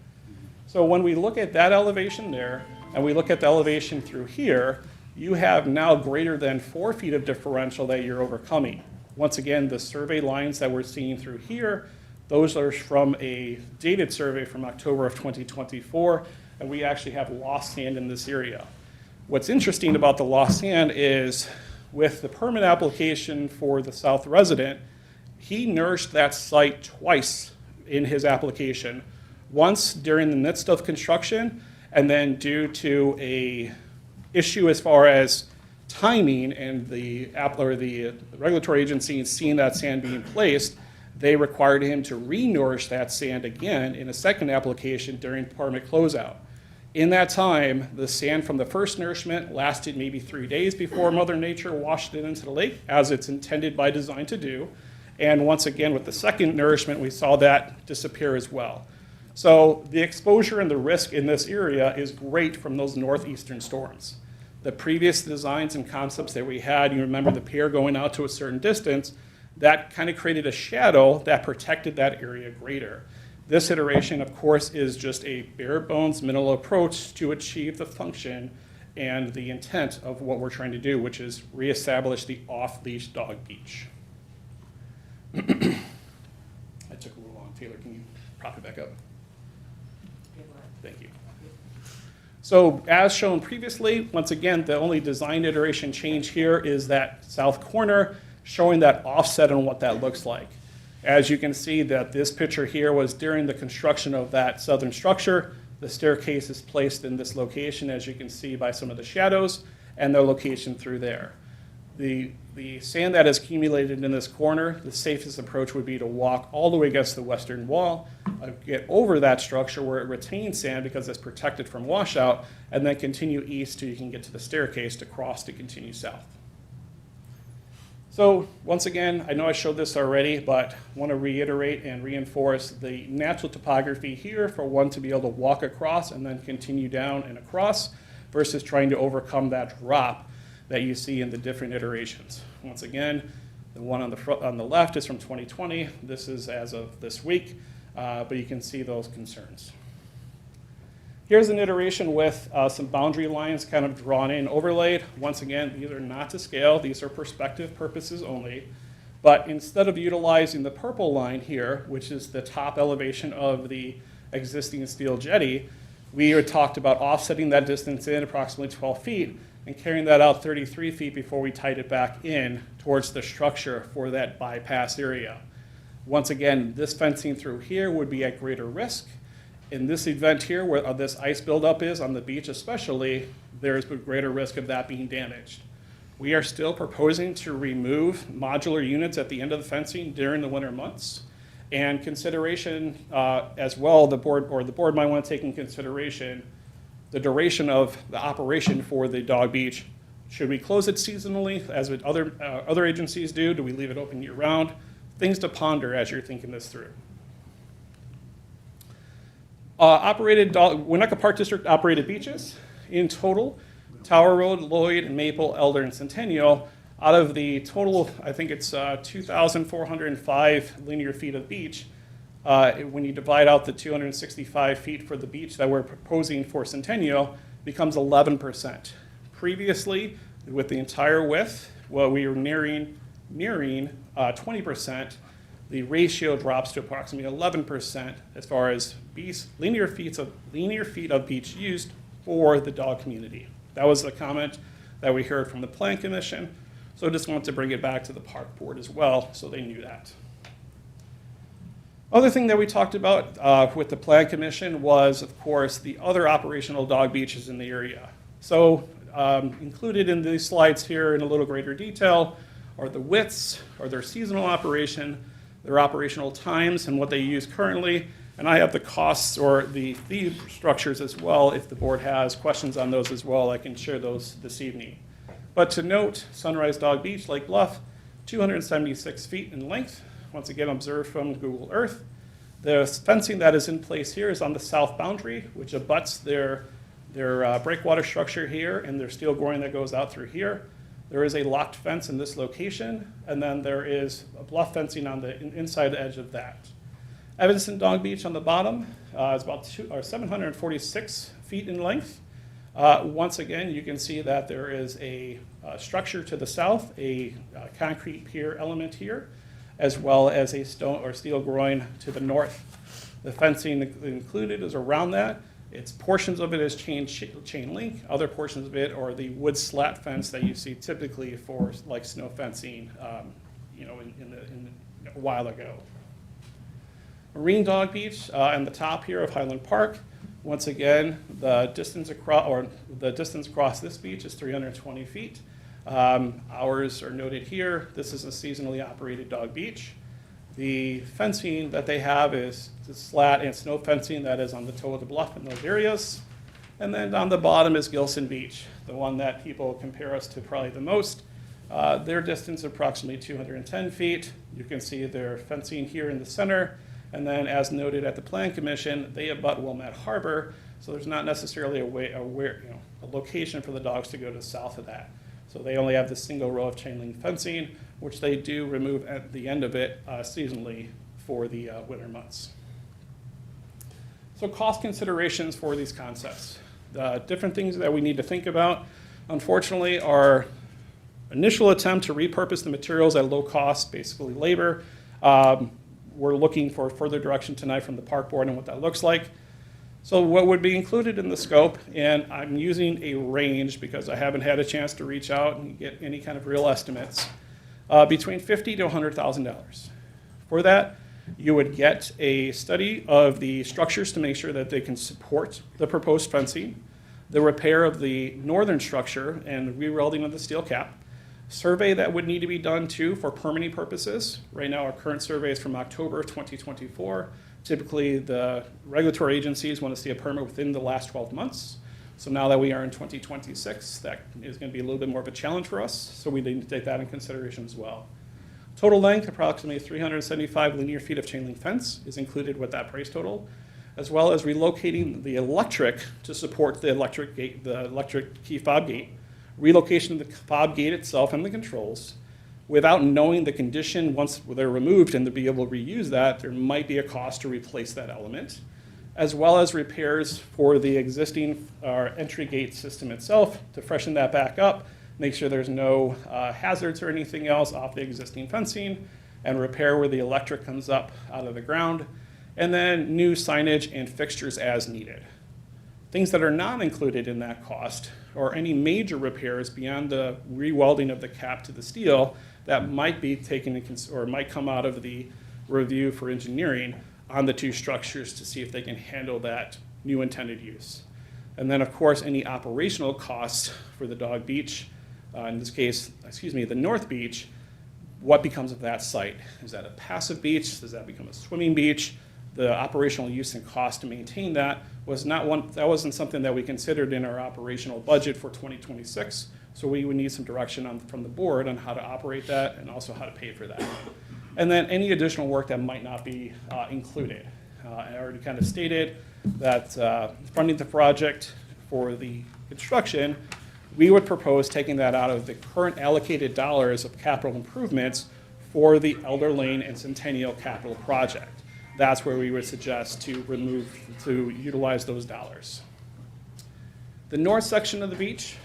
So when we look at that elevation there, and we look at the elevation through here, you have now greater than 4 feet of differential that you're overcoming. Once again, the survey lines that we're seeing through here, those are from a dated survey from October of 2024, and we actually have lost sand in this area. What's interesting about the lost sand is with the permit application for the south resident, he nourished that site twice in his application. Once during the midst of construction, and then due to a issue as far as timing and the regulatory agency seeing that sand being placed, they required him to re-nourish that sand again in a second application during permit closeout. In that time, the sand from the first nourishment lasted maybe 3 days before Mother Nature washed it into the lake, as it's intended by design to do. And once again, with the second nourishment, we saw that disappear as well. So the exposure and the risk in this area is great from those northeastern storms. The previous designs and concepts that we had, you remember the pier going out to a certain distance, that kind of created a shadow that protected that area greater. This iteration, of course, is just a bare bones minimal approach to achieve the function and the intent of what we're trying to do, which is reestablish the off-leash dog beach. I took a little long. Taylor, can you prop it back up? Thank you. So as shown previously, once again, the only design iteration change here is that south corner, showing that offset on what that looks like. As you can see that this picture here was during the construction of that southern structure. The staircase is placed in this location, as you can see by some of the shadows, and their location through there. The sand that is accumulated in this corner, the safest approach would be to walk all the way against the western wall, get over that structure where it retains sand because it's protected from washout, and then continue east till you can get to the staircase to cross to continue south. So once again, I know I showed this already, but want to reiterate and reinforce the natural topography here for one to be able to walk across and then continue down and across versus trying to overcome that drop that you see in the different iterations. Once again, the one on the left is from 2020. This is as of this week, but you can see those concerns. Here's an iteration with some boundary lines kind of drawn in, overlaid. Once again, these are not to scale. These are perspective purposes only. But instead of utilizing the purple line here, which is the top elevation of the existing steel jetty, we had talked about offsetting that distance in approximately 12 feet and carrying that out 33 feet before we tied it back in towards the structure for that bypass area. Once again, this fencing through here would be at greater risk. In this event here, where this ice buildup is on the beach especially, there's a greater risk of that being damaged. We are still proposing to remove modular units at the end of the fencing during the winter months. And consideration as well, the board might want to take in consideration the duration of the operation for the dog beach. Should we close it seasonally, as with other agencies do? Do we leave it open year-round? Things to ponder as you're thinking this through. Winnetka Park District operated beaches. In total, Tower Road, Lloyd, Maple, Elder, and Centennial. Out of the total, I think it's 2,405 linear feet of beach. When you divide out the 265 feet for the beach that we're proposing for Centennial, becomes 11%. Previously, with the entire width, well, we were nearing 20%. The ratio drops to approximately 11% as far as linear feet of beach used for the dog community. That was a comment that we heard from the Plan Commission, so I just wanted to bring it back to the Park Board as well, so they knew that. Other thing that we talked about with the Plan Commission was, of course, the other operational dog beaches in the area. So included in these slides here in a little greater detail are the widths, or their seasonal operation, their operational times, and what they use currently. And I have the costs or the fee structures as well. If the board has questions on those as well, I can share those this evening. But to note, Sunrise Dog Beach, Lake Bluff, 276 feet in length, once again observed from Google Earth. The fencing that is in place here is on the south boundary, which abuts their breakwater structure here and their steel groin that goes out through here. There is a locked fence in this location, and then there is a bluff fencing on the inside edge of that. Evanston Dog Beach on the bottom is about 746 feet in length. Once again, you can see that there is a structure to the south, a concrete pier element here, as well as a stone or steel groin to the north. The fencing included is around that. Portions of it is chain link. Other portions of it are the wood slat fence that you see typically for like snow fencing, a while ago. Marine Dog Beach on the top here of Highland Park. Once again, the distance across this beach is 320 feet. Hours are noted here. This is a seasonally operated dog beach. The fencing that they have is the slat and snow fencing that is on the toe of the bluff in those areas. And then on the bottom is Gilson Beach, the one that people compare us to probably the most. Their distance is approximately 210 feet. You can see their fencing here in the center. And then as noted at the Plan Commission, they abut Wilmette Harbor, so there's not necessarily a location for the dogs to go to south of that. So they only have this single row of chain link fencing, which they do remove at the end of it seasonally for the winter months. So cost considerations for these concepts. The different things that we need to think about, unfortunately, our initial attempt to repurpose the materials at low cost, basically labor. We're looking for further direction tonight from the Park Board and what that looks like. So what would be included in the scope, and I'm using a range because I haven't had a chance to reach out and get any kind of real estimates, between $50,000 to $100,000. For that, you would get a study of the structures to make sure that they can support the proposed fencing, the repair of the northern structure and the re-welding of the steel cap, survey that would need to be done too for permitting purposes. Right now, our current survey is from October of 2024. Typically, the regulatory agencies want to see a permit within the last 12 months. So now that we are in 2026, that is going to be a little bit more of a challenge for us, so we need to take that in consideration as well. Total length, approximately 375 linear feet of chain link fence is included with that price total, as well as relocating the electric to support the electric gate, the electric key fob gate, relocation of the fob gate itself and the controls. Without knowing the condition, once they're removed and to be able to reuse that, there might be a cost to replace that element, as well as repairs for the existing entry gate system itself to freshen that back up, make sure there's no hazards or anything else off the existing fencing, and repair where the electric comes up out of the ground, and then new signage and fixtures as needed. Things that are not included in that cost or any major repairs beyond the re-welding of the cap to the steel that might be taken or might come out of the review for engineering on the two structures to see if they can handle that new intended use. And then, of course, any operational costs for the dog beach, in this case, the North Beach, what becomes of that site? Is that a passive beach? Does that become a swimming beach? The operational use and cost to maintain that wasn't something that we considered in our operational budget for 2026. So we would need some direction from the board on how to operate that and also how to pay for that. And then any additional work that might not be included. I already kind of stated that funding the project for the construction, we would propose taking that out of the current allocated dollars of capital improvements for the Elder Lane and Centennial capital project. That's where we would suggest to utilize those dollars. The north section of the beach,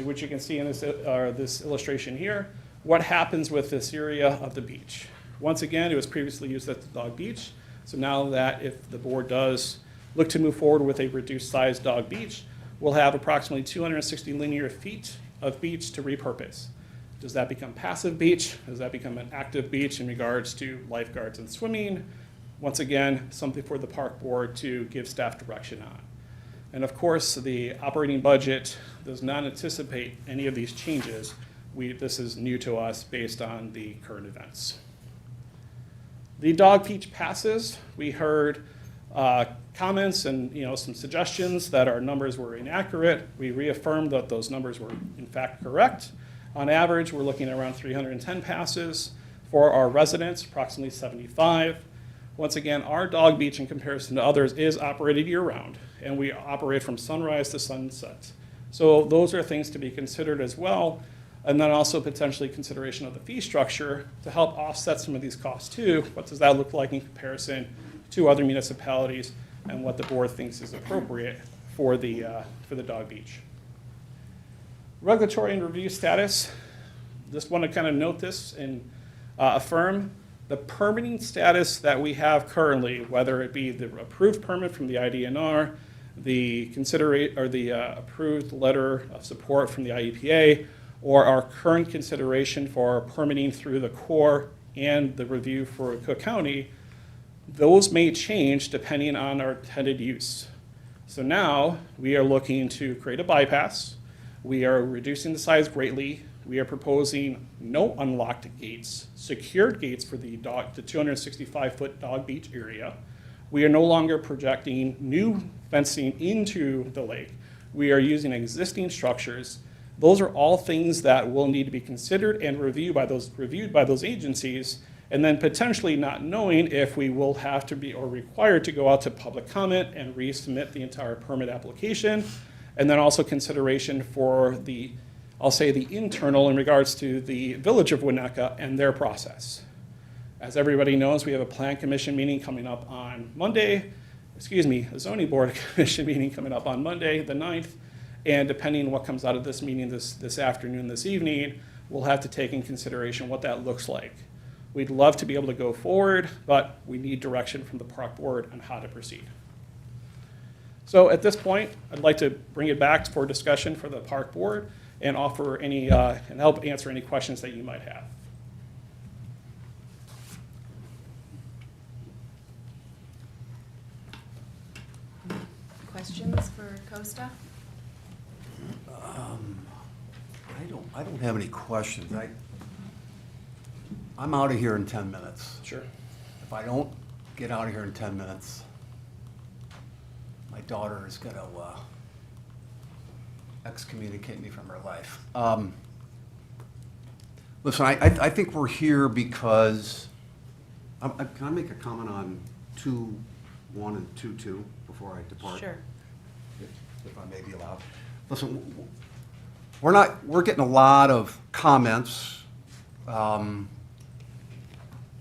which you can see in this illustration here, what happens with this area of the beach? Once again, it was previously used as the dog beach. So now that if the board does look to move forward with a reduced size dog beach, we'll have approximately 260 linear feet of beach to repurpose. Does that become passive beach? Does that become an active beach in regards to lifeguards and swimming? Once again, something for the park board to give staff direction on. And of course, the operating budget does not anticipate any of these changes. This is new to us based on the current events. The dog beach passes, we heard comments and some suggestions that our numbers were inaccurate. We reaffirmed that those numbers were in fact correct. On average, we're looking at around 310 passes. For our residents, approximately 75. Once again, our dog beach in comparison to others is operated year-round, and we operate from sunrise to sunset. So those are things to be considered as well, and then also potentially consideration of the fee structure to help offset some of these costs too. What does that look like in comparison to other municipalities, and what the board thinks is appropriate for the dog beach? Regulatory and review status. Just want to kind of note this and affirm the permitting status that we have currently, whether it be the approved permit from the IDNR, the approved letter of support from the IEPA, or our current consideration for permitting through the Corps and the review for Cook County, those may change depending on our intended use. So now we are looking to create a bypass. We are reducing the size greatly. We are proposing no unlocked gates, secured gates for the 265-foot dog beach area. We are no longer projecting new fencing into the lake. We are using existing structures. Those are all things that will need to be considered and reviewed by those agencies, and then potentially not knowing if we will have to be or required to go out to public comment and resubmit the entire permit application, and then also consideration for the internal in regards to the Village of Winnetka and their process. As everybody knows, we have a Plan Commission meeting coming up on Monday, a Zoning Board Commission meeting coming up on Monday, the 9th, and depending on what comes out of this meeting this afternoon, this evening, we'll have to take in consideration what that looks like. We'd love to be able to go forward, but we need direction from the Park Board on how to proceed. So at this point, I'd like to bring it back for discussion for the Park Board and offer any, and help answer any questions that you might have. questions for Costa? I don't have any questions. I'm out of here in 10 minutes. Sure. If I don't get out of here in 10 minutes, my daughter is going to excommunicate me from her life. Listen, I think we're here because, can I make a comment on 2.1 and 2.2 before I depart? Sure. If I may be allowed. Listen, we're getting a lot of comments,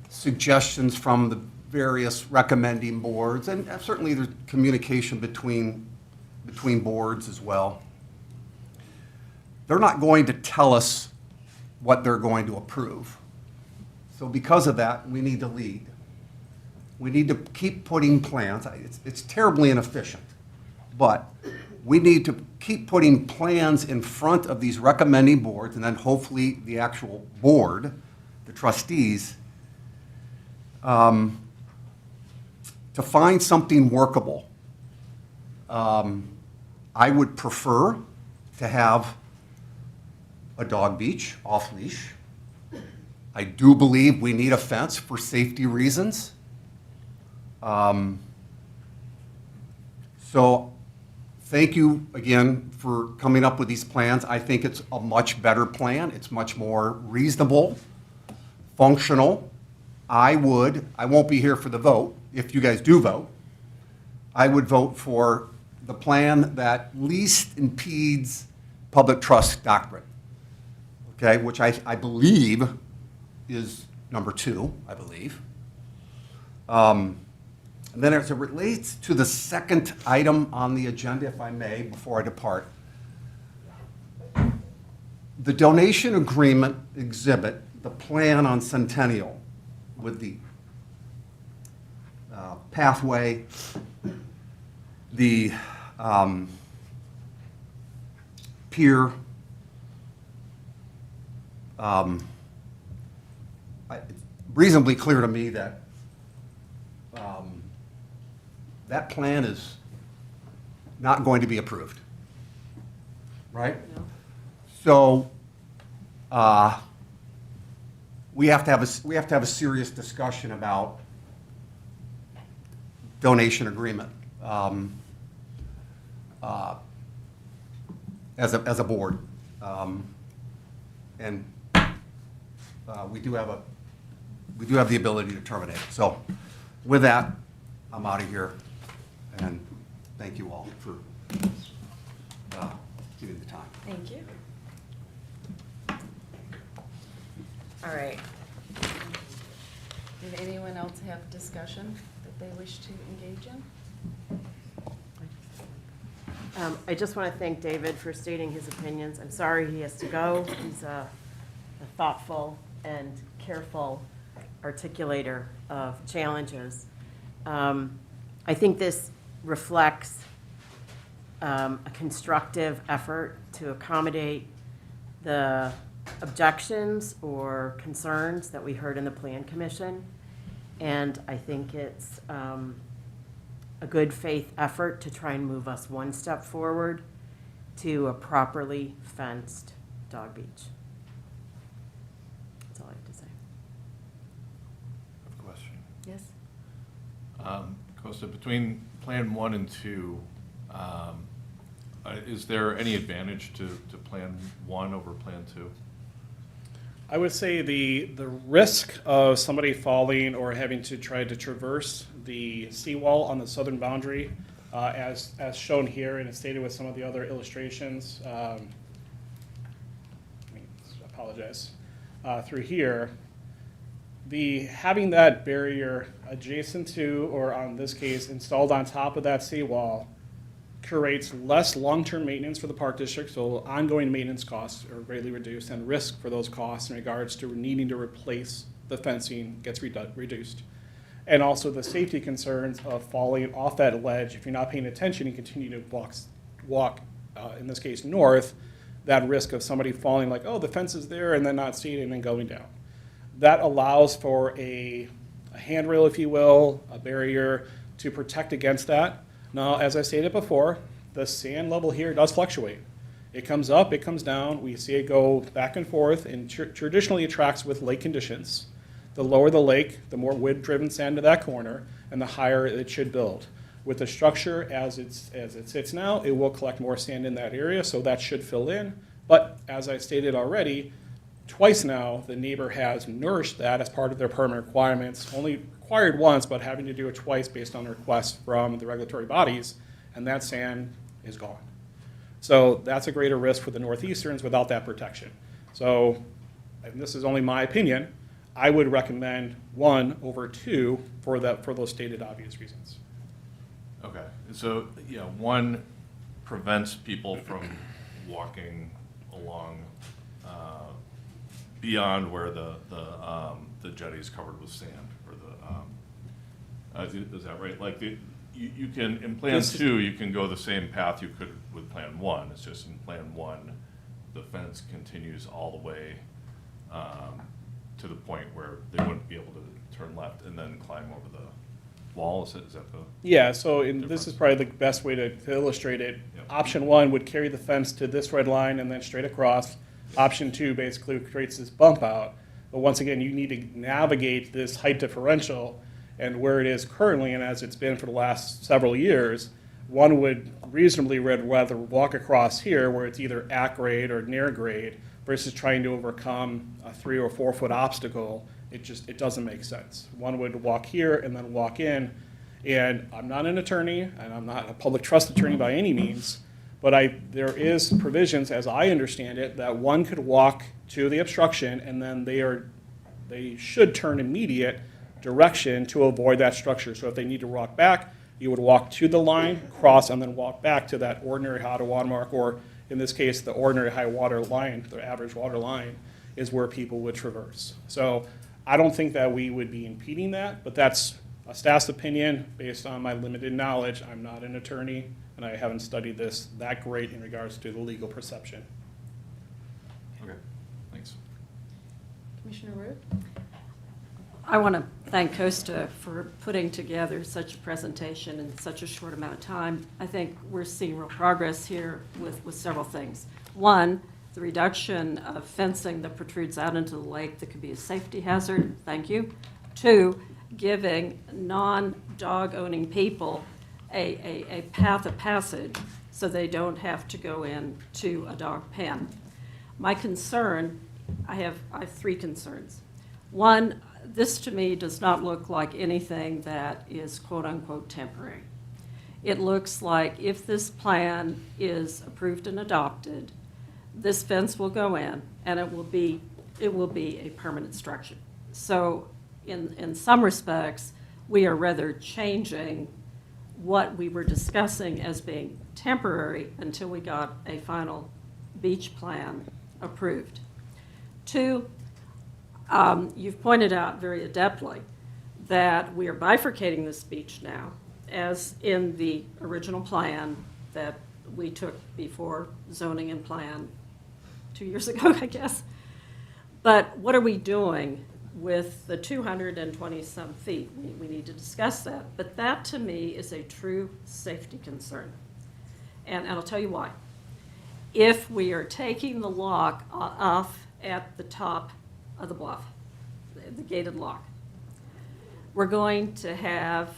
suggestions from the various recommending boards, and certainly there's communication between boards as well. They're not going to tell us what they're going to approve. So because of that, we need to lead. We need to keep putting plans. It's terribly inefficient, but we need to keep putting plans in front of these recommending boards, and then hopefully the actual board, the trustees, to find something workable. I would prefer to have a dog beach off leash. I do believe we need a fence for safety reasons. So thank you again for coming up with these plans. I think it's a much better plan. It's much more reasonable, functional. I won't be here for the vote, if you guys do vote. I would vote for the plan that least impedes public trust doctrine, okay, which I believe is number 2, I believe. And then as it relates to the second item on the agenda, if I may, before I depart, the donation agreement exhibit, the plan on Centennial with the pathway, the pier, it's reasonably clear to me that that plan is not going to be approved, right? So we have to have a serious discussion about donation agreement as a board, and we do have the ability to terminate. So with that, I'm out of here, and thank you all for giving the time. Thank you. All right. Did anyone else have discussion that they wish to engage in? I just want to thank David for stating his opinions. I'm sorry he has to go. He's a thoughtful and careful articulator of challenges. I think this reflects a constructive effort to accommodate the objections or concerns that we heard in the Plan Commission. And I think it's a good faith effort to try and move us one step forward to a properly fenced dog beach. That's all I have to say. Question. Yes. Costa, between Plan 1 and 2, is there any advantage to Plan 1 over Plan 2? I would say the risk of somebody falling or having to try to traverse the seawall on the southern boundary, as shown here and as stated with some of the other illustrations, apologize, through here, having that barrier adjacent to, or on this case, installed on top of that seawall creates less long-term maintenance for the park district, so ongoing maintenance costs are greatly reduced, and risk for those costs in regards to needing to replace the fencing gets reduced. And also the safety concerns of falling off that ledge, if you're not paying attention and continue to walk in this case, north, that risk of somebody falling like, oh, the fence is there, and then not seeing it and then going down. That allows for a handrail, if you will, a barrier to protect against that. Now, as I stated before, the sand level here does fluctuate. It comes up, it comes down, we see it go back and forth, and traditionally it tracks with lake conditions. The lower the lake, the more wind-driven sand to that corner, and the higher it should build. With the structure as it sits now, it will collect more sand in that area, so that should fill in. But as I stated already, twice now, the neighbor has nourished that as part of their permit requirements, only required once, but having to do it twice based on requests from the regulatory bodies, and that sand is gone. So that's a greater risk for the northeasterns without that protection. So, and this is only my opinion, I would recommend 1 over 2 for those stated obvious reasons. Okay, so, yeah, 1 prevents people from walking along beyond where the jetty is covered with sand, or is that right? Like, you can, in Plan 2, you can go the same path you could with Plan 1, it's just in Plan 1, the fence continues all the way to the point where they wouldn't be able to turn left and then climb over the wall, is that the? Yeah, so this is probably the best way to illustrate it. Yep. Option 1 would carry the fence to this red line and then straight across. Option 2 basically creates this bump out. But once again, you need to navigate this height differential, and where it is currently, and as it's been for the last several years, one would reasonably rather walk across here where it's either at grade or near grade versus trying to overcome a 3 or 4 foot obstacle. It doesn't make sense. One would walk here and then walk in, and I'm not an attorney, and I'm not a public trust attorney by any means, but there is provisions, as I understand it, that one could walk to the obstruction and then they should turn immediate direction to avoid that structure. So if they need to walk back, you would walk to the line, cross, and then walk back to that ordinary high water mark, or in this case, the ordinary high water line, the average water line, is where people would traverse. So I don't think that we would be impeding that, but that's a staff's opinion based on my limited knowledge. I'm not an attorney, and I haven't studied this that great in regards to the legal perception. Okay, thanks. Commissioner Root? I want to thank Costa for putting together such a presentation in such a short amount of time. I think we're seeing real progress here with several things. 1, the reduction of fencing that protrudes out into the lake that could be a safety hazard. Thank you. 2, giving non-dog owning people a path of passage so they don't have to go into a dog pen. My concern, I have 3 concerns. 1, this to me does not look like anything that is quote-unquote temporary. It looks like if this plan is approved and adopted, this fence will go in and it will be a permanent structure. So in some respects, we are rather changing what we were discussing as being temporary until we got a final beach plan approved. 2, you've pointed out very adeptly that we are bifurcating this beach now, as in the original plan that we took before zoning and plan 2 years ago, I guess. But what are we doing with the 220-some feet? We need to discuss that. But that, to me, is a true safety concern. And I'll tell you why. If we are taking the lock off at the top of the bluff, the gated lock, we're going to have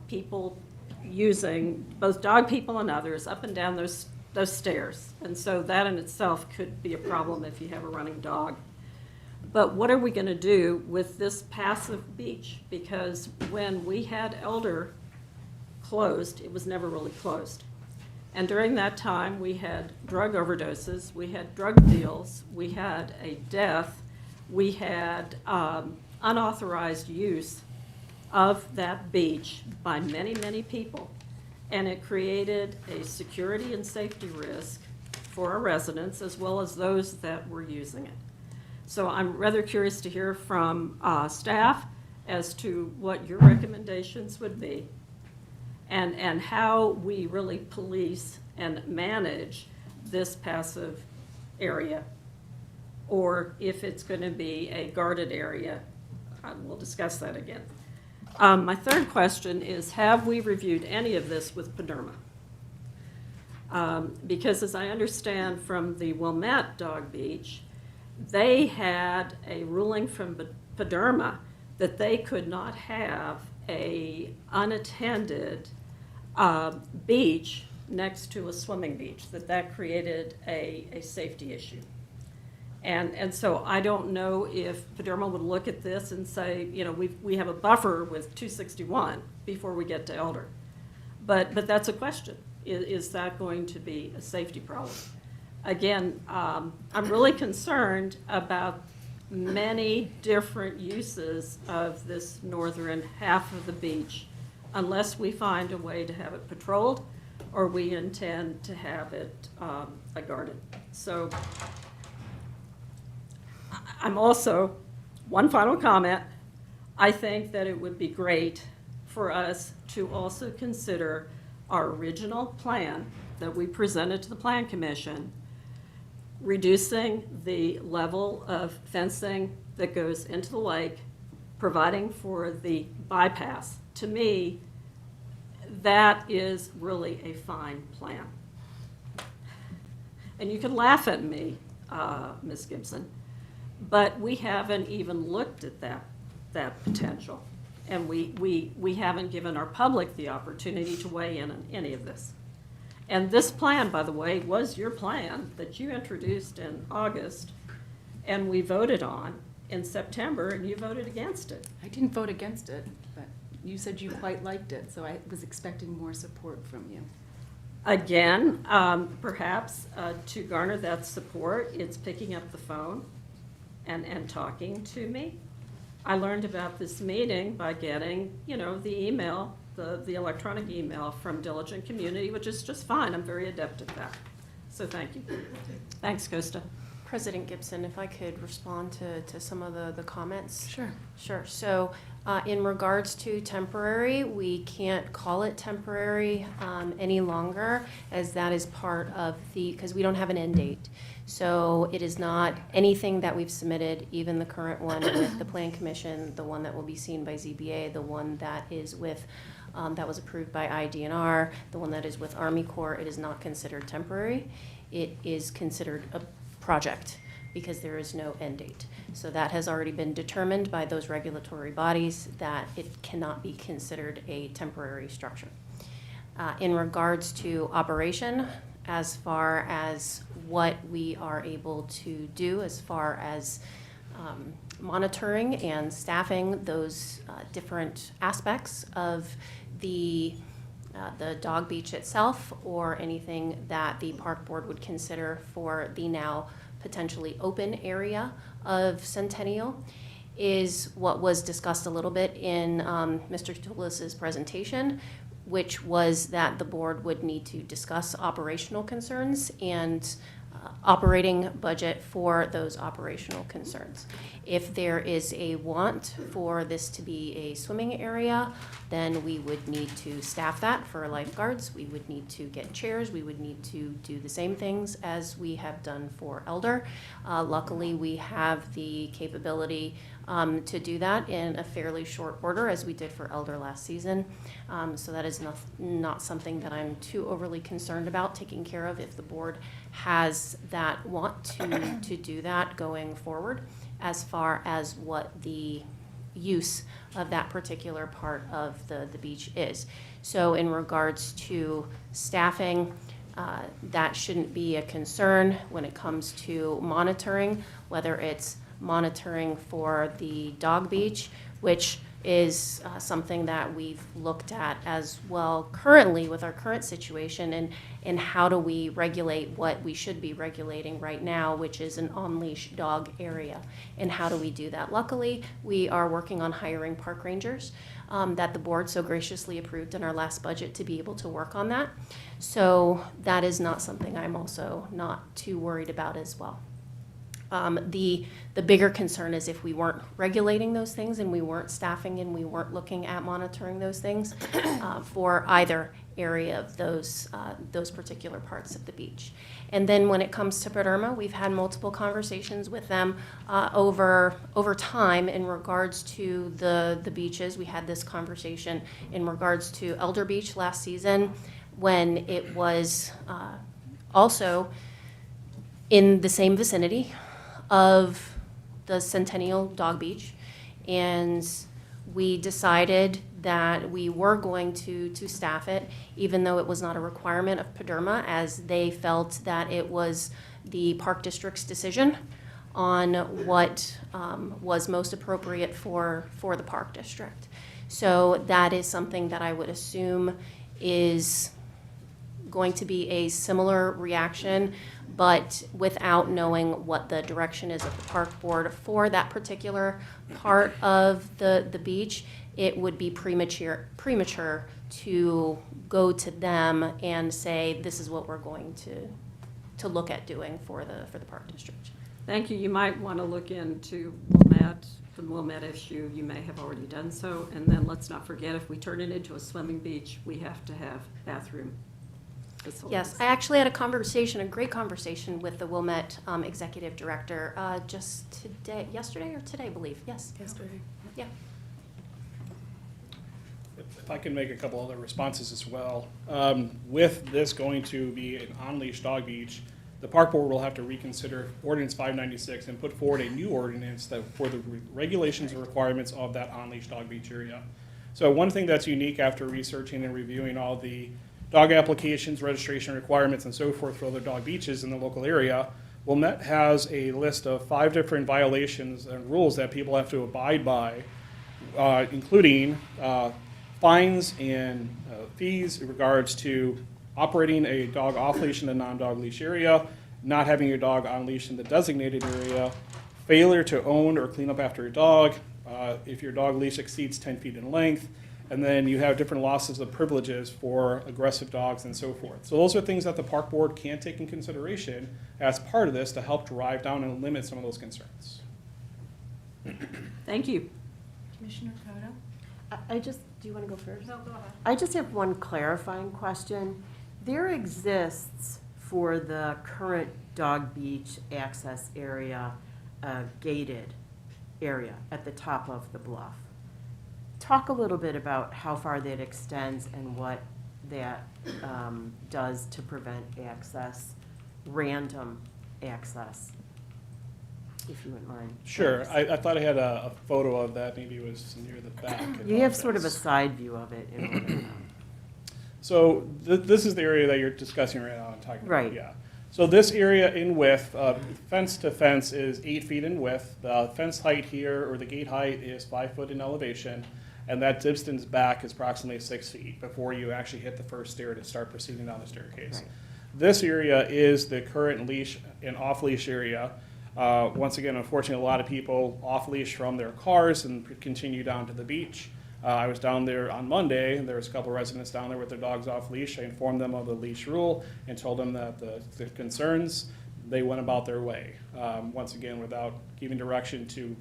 people using, both dog people and others, up and down those stairs. And so that in itself could be a problem if you have a running dog. But what are we going to do with this passive beach? Because when we had Elder closed, it was never really closed. And during that time, we had drug overdoses, we had drug deals, we had a death, we had unauthorized use of that beach by many, many people. And it created a security and safety risk for our residents as well as those that were using it. So I'm rather curious to hear from staff as to what your recommendations would be and how we really police and manage this passive area, or if it's going to be a guarded area. We'll discuss that again. My third question is, have we reviewed any of this with Paderma? Because as I understand from the Wilmette Dog Beach, they had a ruling from Paderma that they could not have a unattended beach next to a swimming beach, that created a safety issue. And so I don't know if Paderma would look at this and say, you know, we have a buffer with 261 before we get to Elder. But that's a question. Is that going to be a safety problem? Again, I'm really concerned about many different uses of this northern half of the beach unless we find a way to have it patrolled or we intend to have it a garden. So I'm also, one final comment, I think that it would be great for us to also consider our original plan that we presented to the Plan Commission, reducing the level of fencing that goes into the lake, providing for the bypass. To me, that is really a fine plan. And you can laugh at me, Ms. Gibson, but we haven't even looked at that potential. And we haven't given our public the opportunity to weigh in on any of this. And this plan, by the way, was your plan that you introduced in August and we voted on in September, and you voted against it. I didn't vote against it, but you said you quite liked it, so I was expecting more support from you. Again, perhaps to garner that support, it's picking up the phone and talking to me. I learned about this meeting by getting, you know, the email, the electronic email from Diligent Community, which is just fine. I'm very adept at that. So thank you. Thanks, Costa. President Gibson, if I could respond to some of the comments. Sure. Sure. So in regards to temporary, we can't call it temporary any longer, as that is part of because we don't have an end date. So it is not anything that we've submitted, even the current one with the Plan Commission, the one that will be seen by ZBA, the one that is with, that was approved by IDNR, the one that is with Army Corps. It is not considered temporary. It is considered a project because there is no end date. So that has already been determined by those regulatory bodies that it cannot be considered a temporary structure. In regards to operation, as far as what we are able to do as far as monitoring and staffing those different aspects of the dog beach itself, or anything that the park board would consider for the now potentially open area of Centennial, is what was discussed a little bit in Mr. Tulis's presentation, which was that the board would need to discuss operational concerns and operating budget for those operational concerns. If there is a want for this to be a swimming area, then we would need to staff that for lifeguards. We would need to get chairs. We would need to do the same things as we have done for Elder. Luckily, we have the capability to do that in a fairly short order, as we did for Elder last season. So that is not something that I'm too overly concerned about taking care of if the board has that want to do that going forward, as far as what the use of that particular part of the beach is. So in regards to staffing, that shouldn't be a concern when it comes to monitoring, whether it's monitoring for the dog beach, which is something that we've looked at as well currently with our current situation, and how do we regulate what we should be regulating right now, which is an on-leash dog area, and how do we do that? Luckily, we are working on hiring park rangers that the board so graciously approved in our last budget to be able to work on that. So that is not something I'm also not too worried about as well. The bigger concern is if we weren't regulating those things and we weren't staffing and we weren't looking at monitoring those things for either area of those particular parts of the beach. And then when it comes to Paderma, we've had multiple conversations with them over time in regards to the beaches. We had this conversation in regards to Elder Beach last season when it was also in the same vicinity of the Centennial Dog Beach. And we decided that we were going to staff it, even though it was not a requirement of Paderma, as they felt that it was the Park District's decision on what was most appropriate for the Park District. So that is something that I would assume is going to be a similar reaction, but without knowing what the direction is of the park board for that particular part of the beach, it would be premature to go to them and say, this is what we're going to look at doing for the park district. Thank you. You might want to look into Wilmette, the Wilmette issue. You may have already done so. And then let's not forget, if we turn it into a swimming beach, we have to have bathroom facilities. Yes, I actually had a great conversation with the Wilmette executive director just yesterday or today, I believe. Yes. Yesterday. Yeah. If I can make a couple other responses as well. With this going to be an on-leash dog beach, the park board will have to reconsider ordinance 596 and put forward a new ordinance that for the regulations and requirements of that on-leash dog beach area. So one thing that's unique after researching and reviewing all the dog applications, registration requirements, and so forth for other dog beaches in the local area, Wilmette has a list of 5 different violations and rules that people have to abide by, including fines and fees in regards to operating a dog off-leash in a non-dog leash area, not having your dog on leash in the designated area, failure to own or clean up after your dog, if your dog leash exceeds 10 feet in length, and then you have different losses of privileges for aggressive dogs and so forth. So those are things that the park board can take in consideration as part of this to help drive down and limit some of those concerns. Thank you. Commissioner Cotto? Do you want to go first? No, go ahead. I just have one clarifying question. There exists for the current dog beach access area, a gated area at the top of the bluff. Talk a little bit about how far that extends and what that does to prevent access, random access, if you wouldn't mind. Sure, Thanks. I thought I had a photo of that, maybe it was near the back. You have sort of a side view of it. So this is the area that you're discussing right now, I'm talking about, Right. yeah. So this area in width, fence to fence is 8 feet in width. The fence height here, or the gate height, is 5 foot in elevation, and that distance back is approximately 6 feet before you actually hit the first stair to start proceeding down the staircase. Right. This area is the current leash and off-leash area. Once again, unfortunately, a lot of people off-leash from their cars and continue down to the beach. I was down there on Monday, and there was a couple residents down there with their dogs off-leash. I informed them of the leash rule and told them that the concerns, they went about their way. Once again, without giving direction to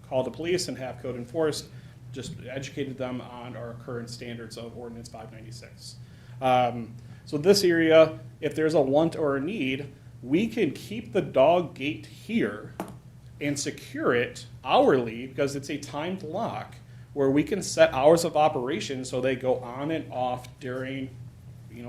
call the police and have code enforced, just educated them on our current standards of ordinance 596. So this area, if there's a want or a need, we can keep the dog gate here and secure it hourly because it's a timed lock where we can set hours of operation so they go on and off during,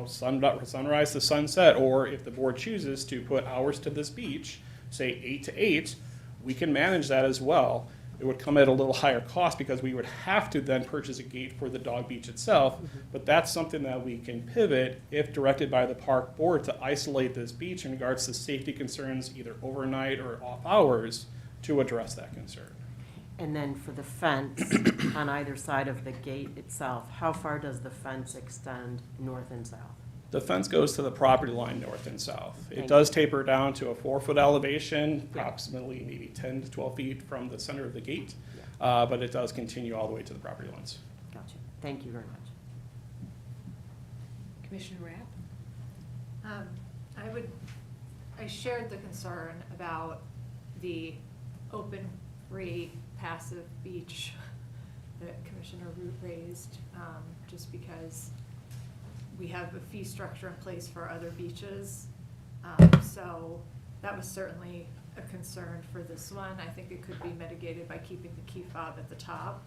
sunrise to sunset, or if the board chooses to put hours to this beach, say 8 to 8, we can manage that as well. It would come at a little higher cost because we would have to then purchase a gate for the dog beach itself, but that's something that we can pivot if directed by the park board to isolate this beach in regards to safety concerns, either overnight or off hours, to address that concern. And then for the fence on either side of the gate itself, how far does the fence extend north and south? The fence goes to the property line north and south. It Thank does taper down to a 4-foot elevation, approximately maybe 10 to 12 feet from the center of the gate, but it does continue all the way to the property lines. Gotcha. Thank you very much. Commissioner Rapp? I shared the concern about the open, free, passive beach that Commissioner Root raised, just because we have a fee structure in place for other beaches. So that was certainly a concern for this one. I think it could be mitigated by keeping the key fob at the top.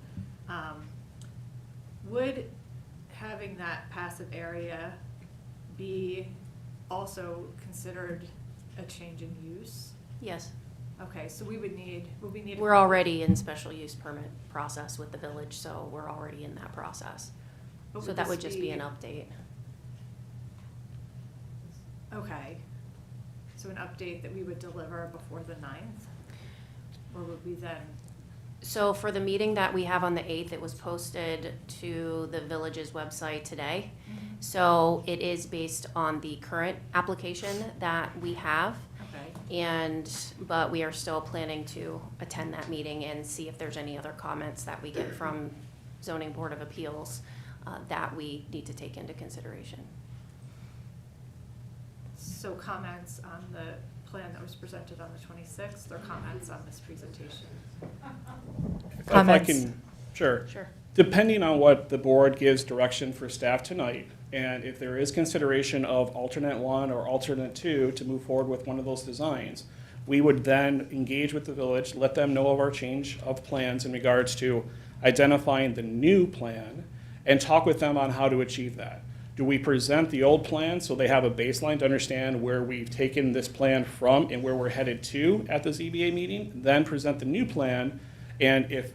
Would having that passive area be also considered a change in use? Yes. Okay, so would we need? We're already in special use permit process with the village, so we're already in that process. But So that this would just be an update. Okay, so an update that we would deliver before the 9th? Or would we then? So for the meeting that we have on the 8th, it was posted to the village's website today. So it is based on the current application that we have. Okay. But we are still planning to attend that meeting and see if there's any other comments that we get from Zoning Board of Appeals that we need to take into consideration. So comments on the plan that was presented on the 26th, or comments on this presentation? If I Comments. can, sure. Sure. Depending on what the board gives direction for staff tonight, and if there is consideration of alternate 1 or alternate 2 to move forward with one of those designs, we would then engage with the village, let them know of our change of plans in regards to identifying the new plan, and talk with them on how to achieve that. Do we present the old plan so they have a baseline to understand where we've taken this plan from and where we're headed to at the ZBA meeting, then present the new plan? And if,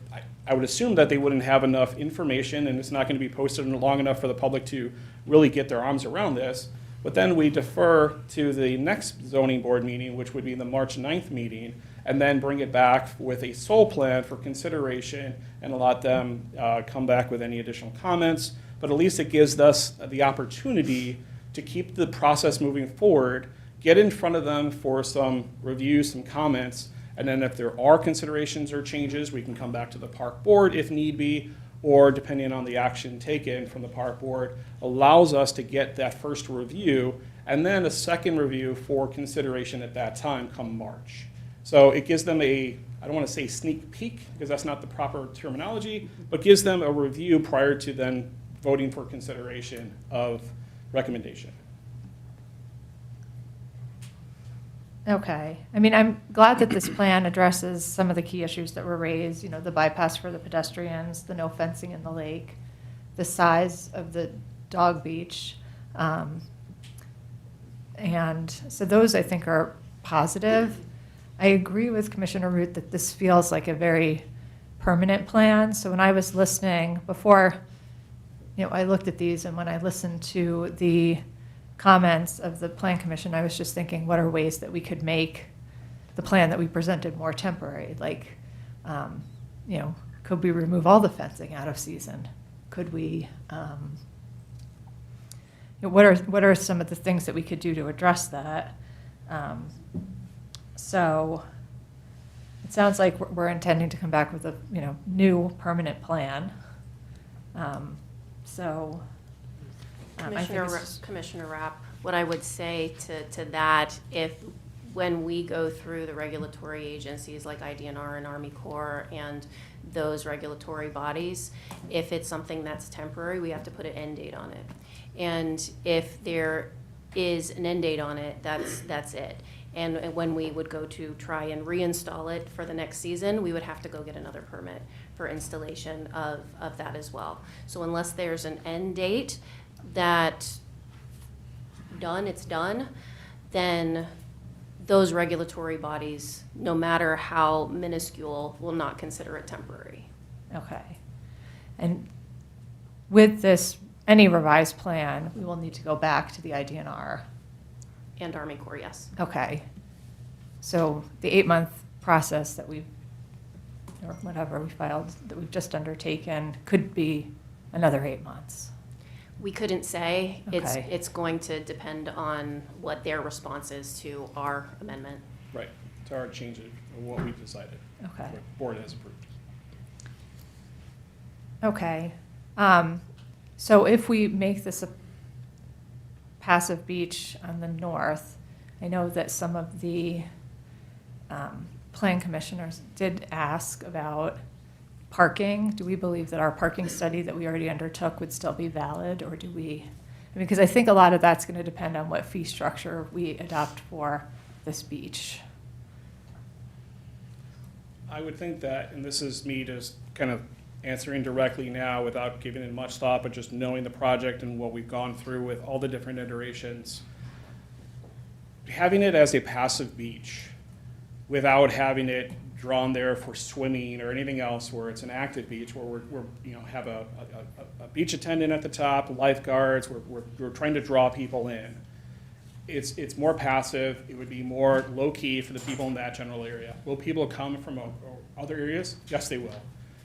I would assume that they wouldn't have enough information and it's not going to be posted long enough for the public to really get their arms around this. But then we defer to the next zoning board meeting, which would be the March 9th meeting, and then bring it back with a sole plan for consideration and let them come back with any additional comments. But at least it gives us the opportunity to keep the process moving forward, get in front of them for some reviews, some comments, and then if there are considerations or changes, we can come back to the park board if need be, or depending on the action taken from the park board, allows us to get that first review and then a second review for consideration at that time come March. So it gives them a, I don't want to say sneak peek because that's not the proper terminology, but gives them a review prior to then voting for consideration of recommendation. Okay, I mean, I'm glad that this plan addresses some of the key issues that were raised, you know, the bypass for the pedestrians, the no fencing in the lake, the size of the dog beach. And so those I think are positive. I agree with Commissioner Root that this feels like a very permanent plan. So when I was listening before, you know, I looked at these, and when I listened to the comments of the Plan Commission, I was just thinking, what are ways that we could make the plan that we presented more temporary? Like, you know, could we remove all the fencing out of season? Could we, you know, what are some of the things that we could do to address that? So it sounds like we're intending to come back with a, you know, new permanent plan. So I think it's Commissioner Rapp, what I would say to that, when we go through the regulatory agencies like IDNR and Army Corps and those regulatory bodies, if it's something that's temporary, we have to put an end date on it. And if there is an end date on it, that's it. And when we would go to try and reinstall it for the next season, we would have to go get another permit for installation of that as well. So unless there's an end date that it's done, then those regulatory bodies, no matter how minuscule, will not consider it temporary. okay. And with this, any revised plan, we will need to go back to the IDNR. And Army Corps, yes. Okay. So the 8-month process that we've, or whatever we filed, that we've just undertaken could be another 8 months. We couldn't say. Okay. It's going to depend on what their response is to our amendment. Right, to our change of what we've decided. Okay. What the board has approved. Okay. So if we make this a passive beach on the north, I know that some of the plan commissioners did ask about parking. Do we believe that our parking study that we already undertook would still be valid, or do we? I mean, because I think a lot of that's going to depend on what fee structure we adopt for this beach. I would think that, and this is me just kind of answering directly now without giving it much thought, but just knowing the project and what we've gone through with all the different iterations. Having it as a passive beach without having it drawn there for swimming or anything else, where it's an active beach, where we're have a beach attendant at the top, lifeguards, we're trying to draw people in. It's more passive. It would be more low-key for the people in that general area. Will people come from other areas? Yes, they will.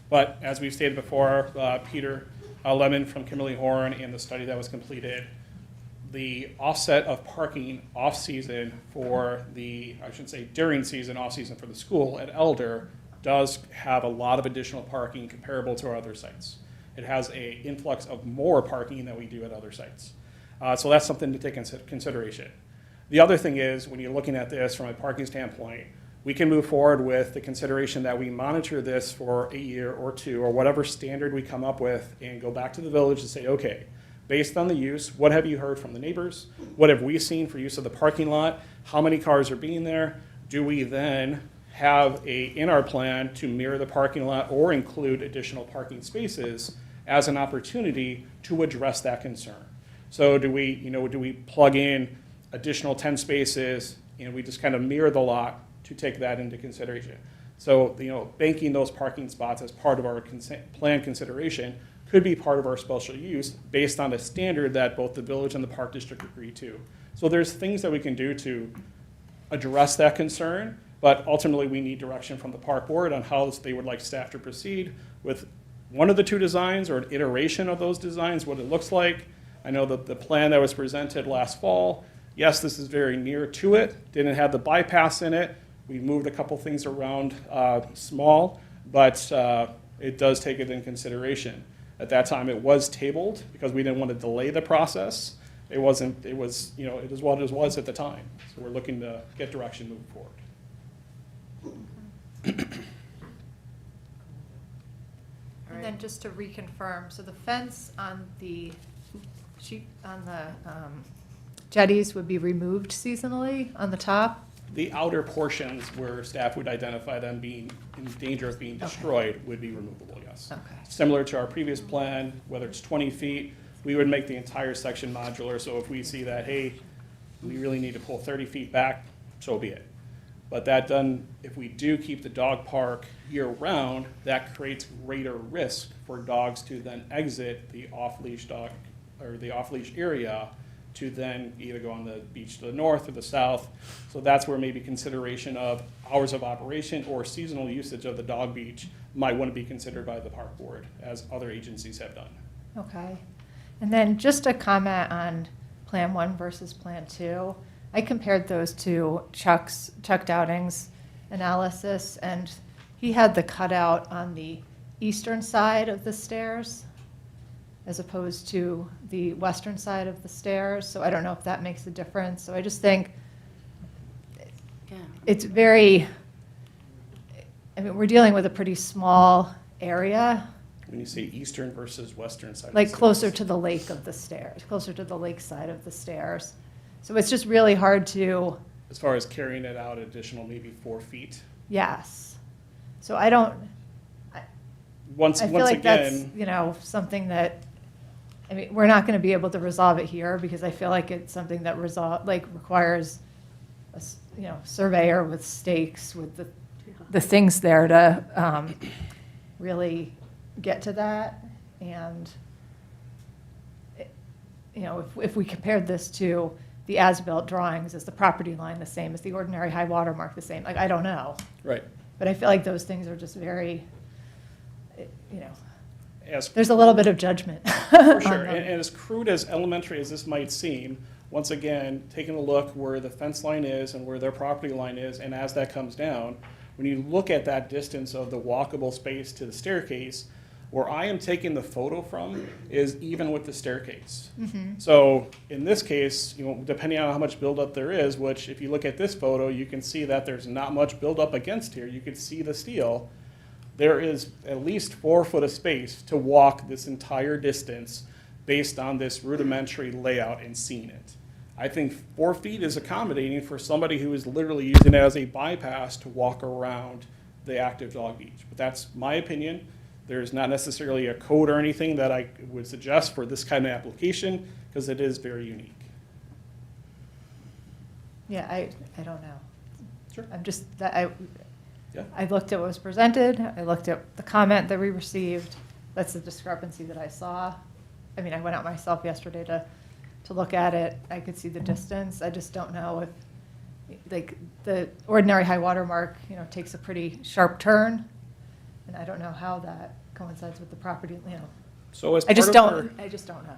But as we've stated before, Peter Lemon from Kimberly Horn and the study that was completed, the offset of parking off-season for during season, off-season for the school at Elder does have a lot of additional parking comparable to our other sites. It has an influx of more parking than we do at other sites. So that's something to take into consideration. The other thing is, when you're looking at this from a parking standpoint, we can move forward with the consideration that we monitor this for a year or two, or whatever standard we come up with, and go back to the village and say, okay, based on the use, what have you heard from the neighbors? What have we seen for use of the parking lot? How many cars are being there? Do we then have in our plan to mirror the parking lot or include additional parking spaces as an opportunity to address that concern? So do we plug in additional 10 spaces, and we just kind of mirror the lot to take that into consideration? So, banking those parking spots as part of our plan consideration could be part of our special use based on a standard that both the village and the park district agree to. So there's things that we can do to address that concern, but ultimately we need direction from the park board on how they would like staff to proceed with one of the two designs or an iteration of those designs, what it looks like. I know that the plan that was presented last fall, yes, this is very near to it, didn't have the bypass in it. We moved a couple things around small, but it does take it in consideration. At that time, it was tabled because we didn't want to delay the process. It was what it was at the time. So we're looking to get direction moving forward. And then just to reconfirm, so the fence on the jetties would be removed seasonally on the top? The outer portions where staff would identify them being in danger of being destroyed would be removable, yes. Okay. Similar to our previous plan, whether it's 20 feet, we would make the entire section modular. So if we see that, hey, we really need to pull 30 feet back, so be it. But that done, if we do keep the dog park year-round, that creates greater risk for dogs to then exit the off-leash dog, or the off-leash area, to then either go on the beach to the north or the south. So that's where maybe consideration of hours of operation or seasonal usage of the dog beach might want to be considered by the park board, as other agencies have done. Okay. And then just a comment on Plan 1 versus Plan 2. I compared those to Chuck Dowding's analysis, and he had the cutout on the eastern side of the stairs as opposed to the western side of the stairs. So I don't know if that makes a difference. So I just think it's we're dealing with a pretty small area, When you say eastern versus western side of the like stairs. closer to the lake of the stairs, closer to the lake side of the stairs. So it's just really hard to, As far as carrying it out additional maybe 4 feet. yes. So I don't, Once I feel like again, that's, something that, we're not going to be able to resolve it here because I feel like it's something that requires a surveyor with stakes, with the things there to really get to that. And, if we compared this to the as-built drawings, is the property line the same? Is the ordinary high water mark the same? Like, I don't know. right. But I feel like those things are just very, As there's a little bit of judgment. For on sure, them. and as crude as elementary as this might seem, once again, taking a look where the fence line is and where their property line is, and as that comes down, when you look at that distance of the walkable space to the staircase, Where I am taking the photo from is even with the staircase. So in this case, depending on how much buildup there is, which if you look at this photo, you can see that there's not much buildup against here. You can see the steel. There is at least 4 foot of space to walk this entire distance based on this rudimentary layout and seeing it. I think 4 feet is accommodating for somebody who is literally using it as a bypass to walk around the active dog beach. But that's my opinion. There's not necessarily a code or anything that I would suggest for this kind of application because it is very unique. Yeah, I don't know. Sure. I'm just, Yeah. I looked at what was presented, I looked at the comment that we received, that's the discrepancy that I saw. I mean, I went out myself yesterday to look at it, I could see the distance, I just don't know if, like, the ordinary high water mark, takes a pretty sharp turn, and I don't know how that coincides with the property, So as I just part of our- don't, I just don't know.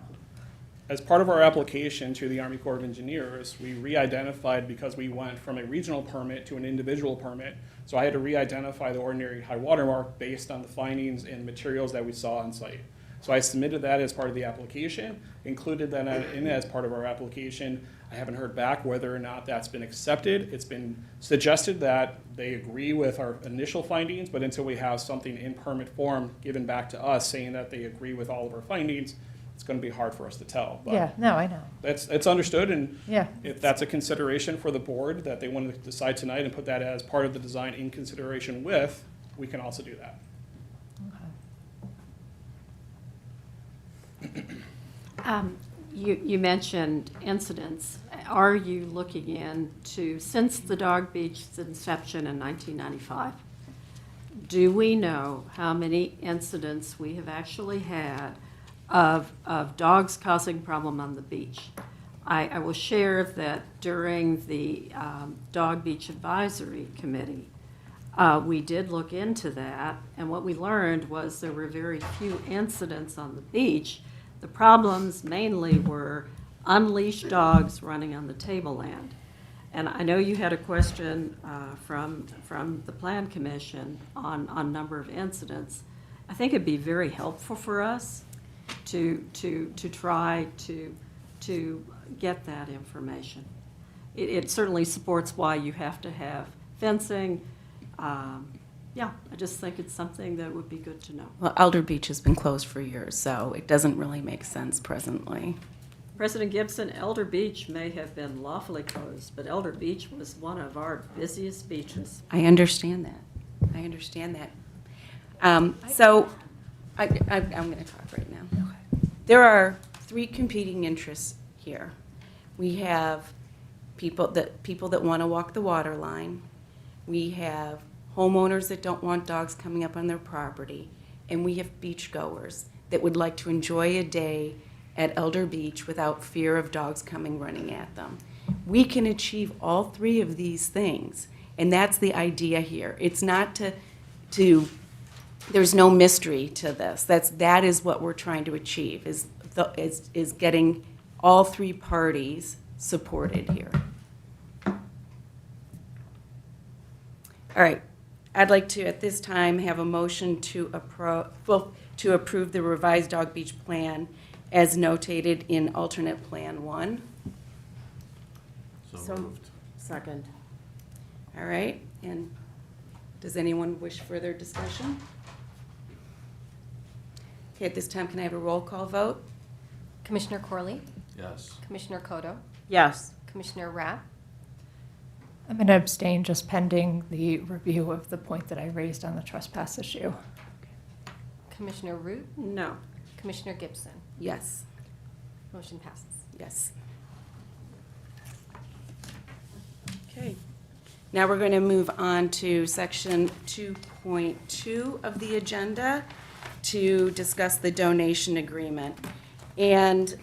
As part of our application to the Army Corps of Engineers, we re-identified because we went from a regional permit to an individual permit. So I had to re-identify the ordinary high water mark based on the findings and materials that we saw on site. So I submitted that as part of the application, included that in as part of our application. I haven't heard back whether or not that's been accepted. It's been suggested that they agree with our initial findings, but until we have something in permit form given back to us saying that they agree with all of our findings, it's going to be hard for us to tell. But Yeah, no, I know, it's understood, and yeah. if that's a consideration for the board that they want to decide tonight and put that as part of the design in consideration with, we can also do that. You mentioned incidents. Are you looking into, since the Dog Beach's inception in 1995, do we know how many incidents we have actually had of dogs causing problem on the beach? I will share that during the Dog Beach Advisory Committee, we did look into that, and what we learned was there were very few incidents on the beach. The problems mainly were unleashed dogs running on the tableland. And I know you had a question from the Plan Commission on number of incidents. I think it'd be very helpful for us to try to get that information. It certainly supports why you have to have fencing. Yeah, I just think it's something that would be good to know. Well, Elder Beach has been closed for years, so it doesn't really make sense presently. President Gibson, Elder Beach may have been lawfully closed, but Elder Beach was one of our busiest beaches. I understand that. I understand that. So I'm going to talk right now. There are 3 competing interests here. We have people that want to walk the water line. We have homeowners that don't want dogs coming up on their property. And we have beachgoers that would like to enjoy a day at Elder Beach without fear of dogs coming running at them. We can achieve all 3 of these things, and that's the idea here. It's not to there's no mystery to this. That is what we're trying to achieve, is getting all 3 parties supported here. All right, I'd like to, at this time, have a motion to approve the revised Dog Beach plan as notated in alternate plan 1. So moved. Second. All right, and does anyone wish further discussion? Okay, at this time, can I have a roll call vote? Commissioner Corley, Yes. Commissioner Kodo, Yes. Commissioner Rapp, I'm going to abstain just pending the review of the point that I raised on the trespass issue. Commissioner Root, No. Commissioner Gibson. Yes. Motion passes. Yes. Okay. Now we're going to move on to section 2.2 of the agenda to discuss the donation agreement. And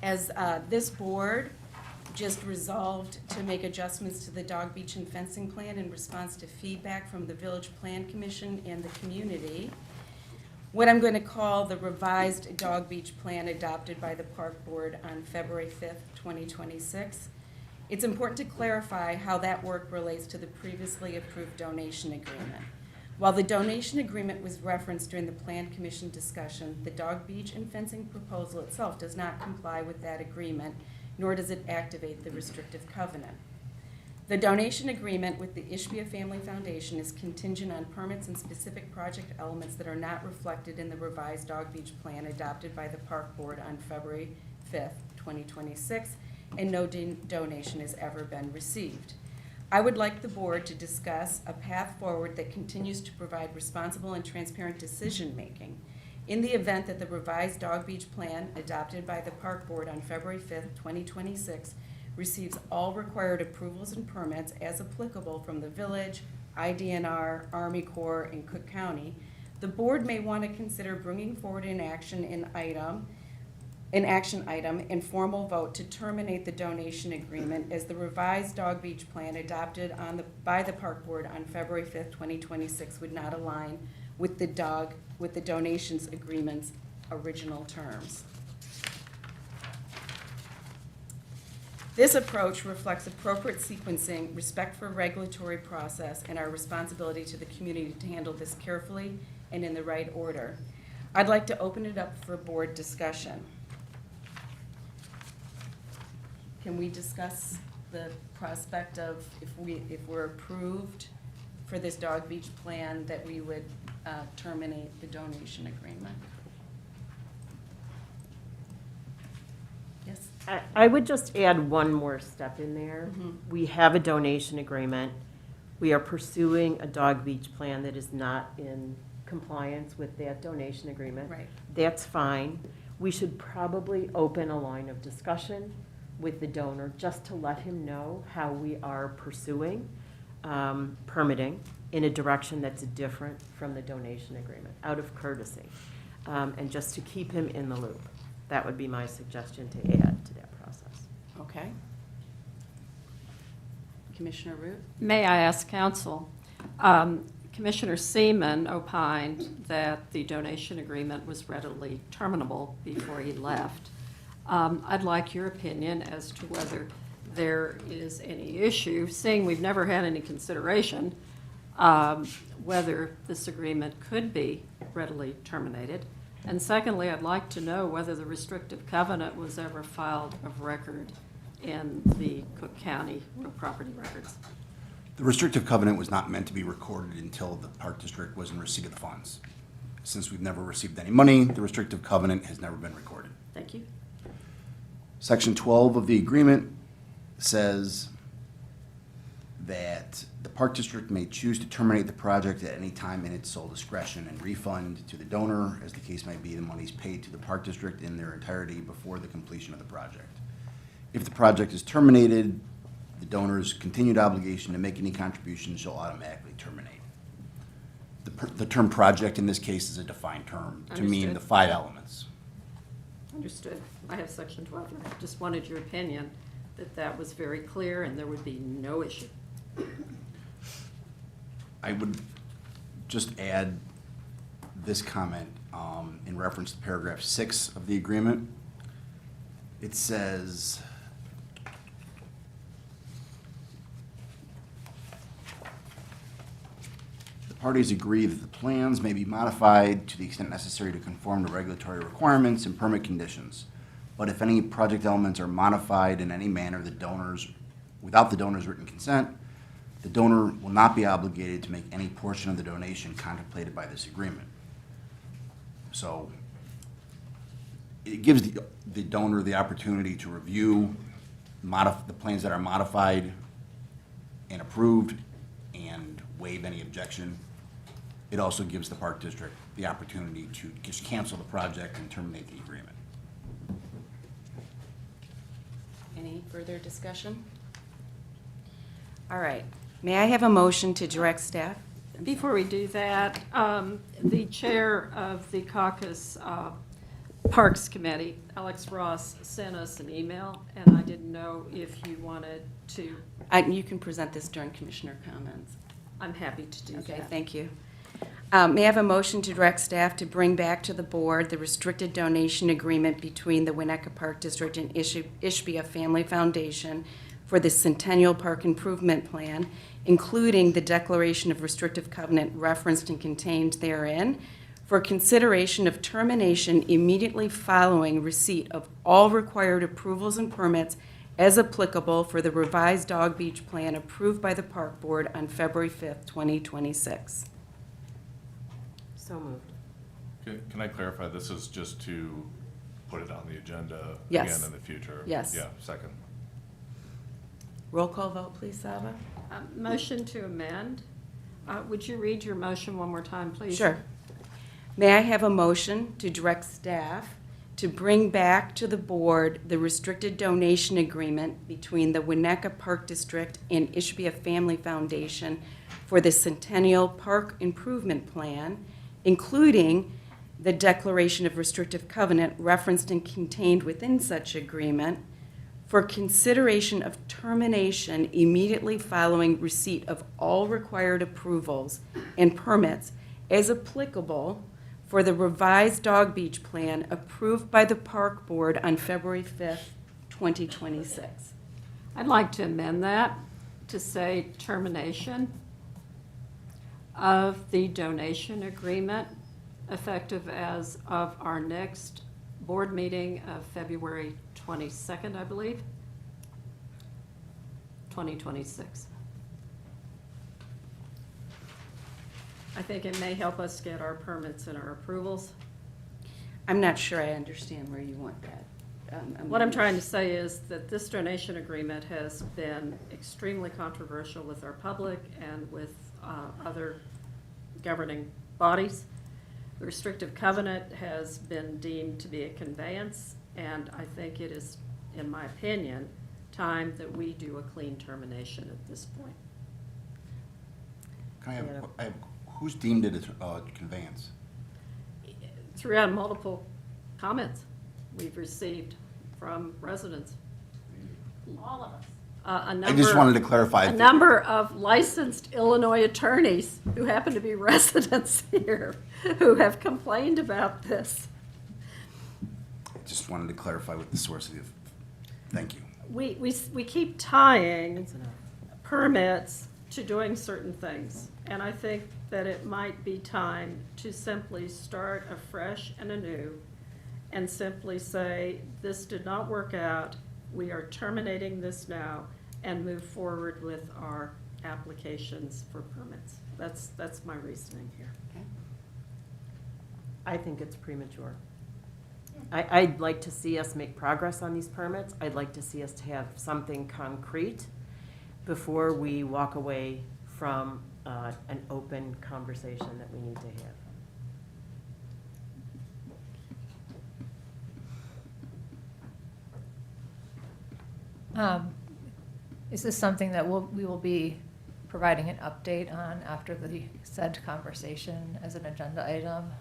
as this board just resolved to make adjustments to the Dog Beach and fencing plan in response to feedback from the Village Plan Commission and the community, what I'm going to call the revised Dog Beach plan adopted by the Park Board on February 5th, 2026. It's important to clarify how that work relates to the previously approved donation agreement. While the donation agreement was referenced during the Plan Commission discussion, the dog beach and fencing proposal itself does not comply with that agreement, nor does it activate the restrictive covenant. The donation agreement with the Ishbia Family Foundation is contingent on permits and specific project elements that are not reflected in the revised Dog Beach Plan adopted by the Park Board on February 5th, 2026, and no donation has ever been received. I would like the board to discuss a path forward that continues to provide responsible and transparent decision-making. In the event that the revised Dog Beach Plan adopted by the Park Board on February 5th, 2026 receives all required approvals and permits as applicable from the village, IDNR, Army Corps, and Cook County, the board may want to consider bringing forward an action item and formal vote to terminate the donation agreement as the revised Dog Beach Plan adopted by the Park Board on February 5th, 2026 would not align with the donations agreement's original terms. This approach reflects appropriate sequencing, respect for regulatory process, and our responsibility to the community to handle this carefully and in the right order. I'd like to open it up for board discussion. Can we discuss the prospect of if we're approved for this Dog Beach Plan, that we would terminate the donation agreement? Yes? I would just add one more step in there. We have a donation agreement. We are pursuing a Dog Beach Plan that is not in compliance with that donation agreement. Right. That's fine. We should probably open a line of discussion with the donor just to let him know how we are pursuing permitting in a direction that's different from the donation agreement, out of courtesy, and just to keep him in the loop. That would be my suggestion to add to that process. Okay. Commissioner Root? May I ask counsel, Commissioner Seaman opined that the donation agreement was readily terminable before he left. I'd like your opinion as to whether there is any issue, seeing we've never had any consideration, whether this agreement could be readily terminated. And secondly, I'd like to know whether the restrictive covenant was ever filed of record in the Cook County real property records. The restrictive covenant was not meant to be recorded until the Park District was in receipt of the funds. Since we've never received any money, the restrictive covenant has never been recorded. Thank you. Section 12 of the agreement says that the Park District may choose to terminate the project at any time in its sole discretion and refund to the donor, as the case may be, the monies paid to the Park District in their entirety before the completion of the project. If the project is terminated, the donor's continued obligation to make any contributions shall automatically terminate. The term project in this case is a defined term to mean Understood. the 5 elements. Understood. I have section 12. I just wanted your opinion that that was very clear and there would be no issue. I would just add this comment in reference to paragraph 6 of the agreement. It says, the parties agree that the plans may be modified to the extent necessary to conform to regulatory requirements and permit conditions. But if any project elements are modified in any manner without the donor's written consent, the donor will not be obligated to make any portion of the donation contemplated by this agreement. So it gives the donor the opportunity to review the plans that are modified and approved and waive any objection. It also gives the Park District the opportunity to just cancel the project and terminate the agreement. Any further discussion? All right. May I have a motion to direct staff? Before we do that, the chair of the caucus Parks Committee, Alex Ross, sent us an email, and I didn't know if you wanted to. You can present this during commissioner comments. I'm happy to do that. Okay, thank you. May I have a motion to direct staff to bring back to the board the restricted donation agreement between the Winnetka Park District and Ishbia Family Foundation for the Centennial Park Improvement Plan, including the declaration of restrictive covenant referenced and contained therein, for consideration of termination immediately following receipt of all required approvals and permits as applicable for the revised Dog Beach Plan approved by the Park Board on February 5th, 2026. So moved. Can I clarify, this is just to put it on the agenda Yes. again in the future? Yes. Yeah, second. Roll call vote, please, Saba? Motion to amend. Would you read your motion one more time, please? Sure. May I have a motion to direct staff to bring back to the board the restricted donation agreement between the Winnetka Park District and Ishbia Family Foundation for the Centennial Park Improvement Plan, including the declaration of restrictive covenant referenced and contained within such agreement, for consideration of termination immediately following receipt of all required approvals and permits as applicable for the revised Dog Beach Plan approved by the Park Board on February 5th, 2026. I'd like to amend that to say termination of the donation agreement effective as of our next board meeting of February 22nd, I believe, 2026. I think it may help us get our permits and our approvals. I'm not sure I understand where you want that. What I'm trying to say is that this donation agreement has been extremely controversial with our public and with other governing bodies. The restrictive covenant has been deemed to be a conveyance, and I think it is, in my opinion, time that we do a clean termination at this point. Can I have, who's deemed it a conveyance? Throughout multiple comments we've received from residents. All of us. I just wanted to clarify. A number of licensed Illinois attorneys who happen to be residents here who have complained about this. Just wanted to clarify with the source of the, thank you. We keep tying permits to doing certain things. And I think that it might be time to simply start afresh and anew and simply say, this did not work out, we are terminating this now, and move forward with our applications for permits. That's my reasoning here. I think it's premature. I'd like to see us make progress on these permits. I'd like to see us have something concrete before we walk away from an open conversation that we need to have. Is this something that we will be providing an update on after the said conversation as an agenda item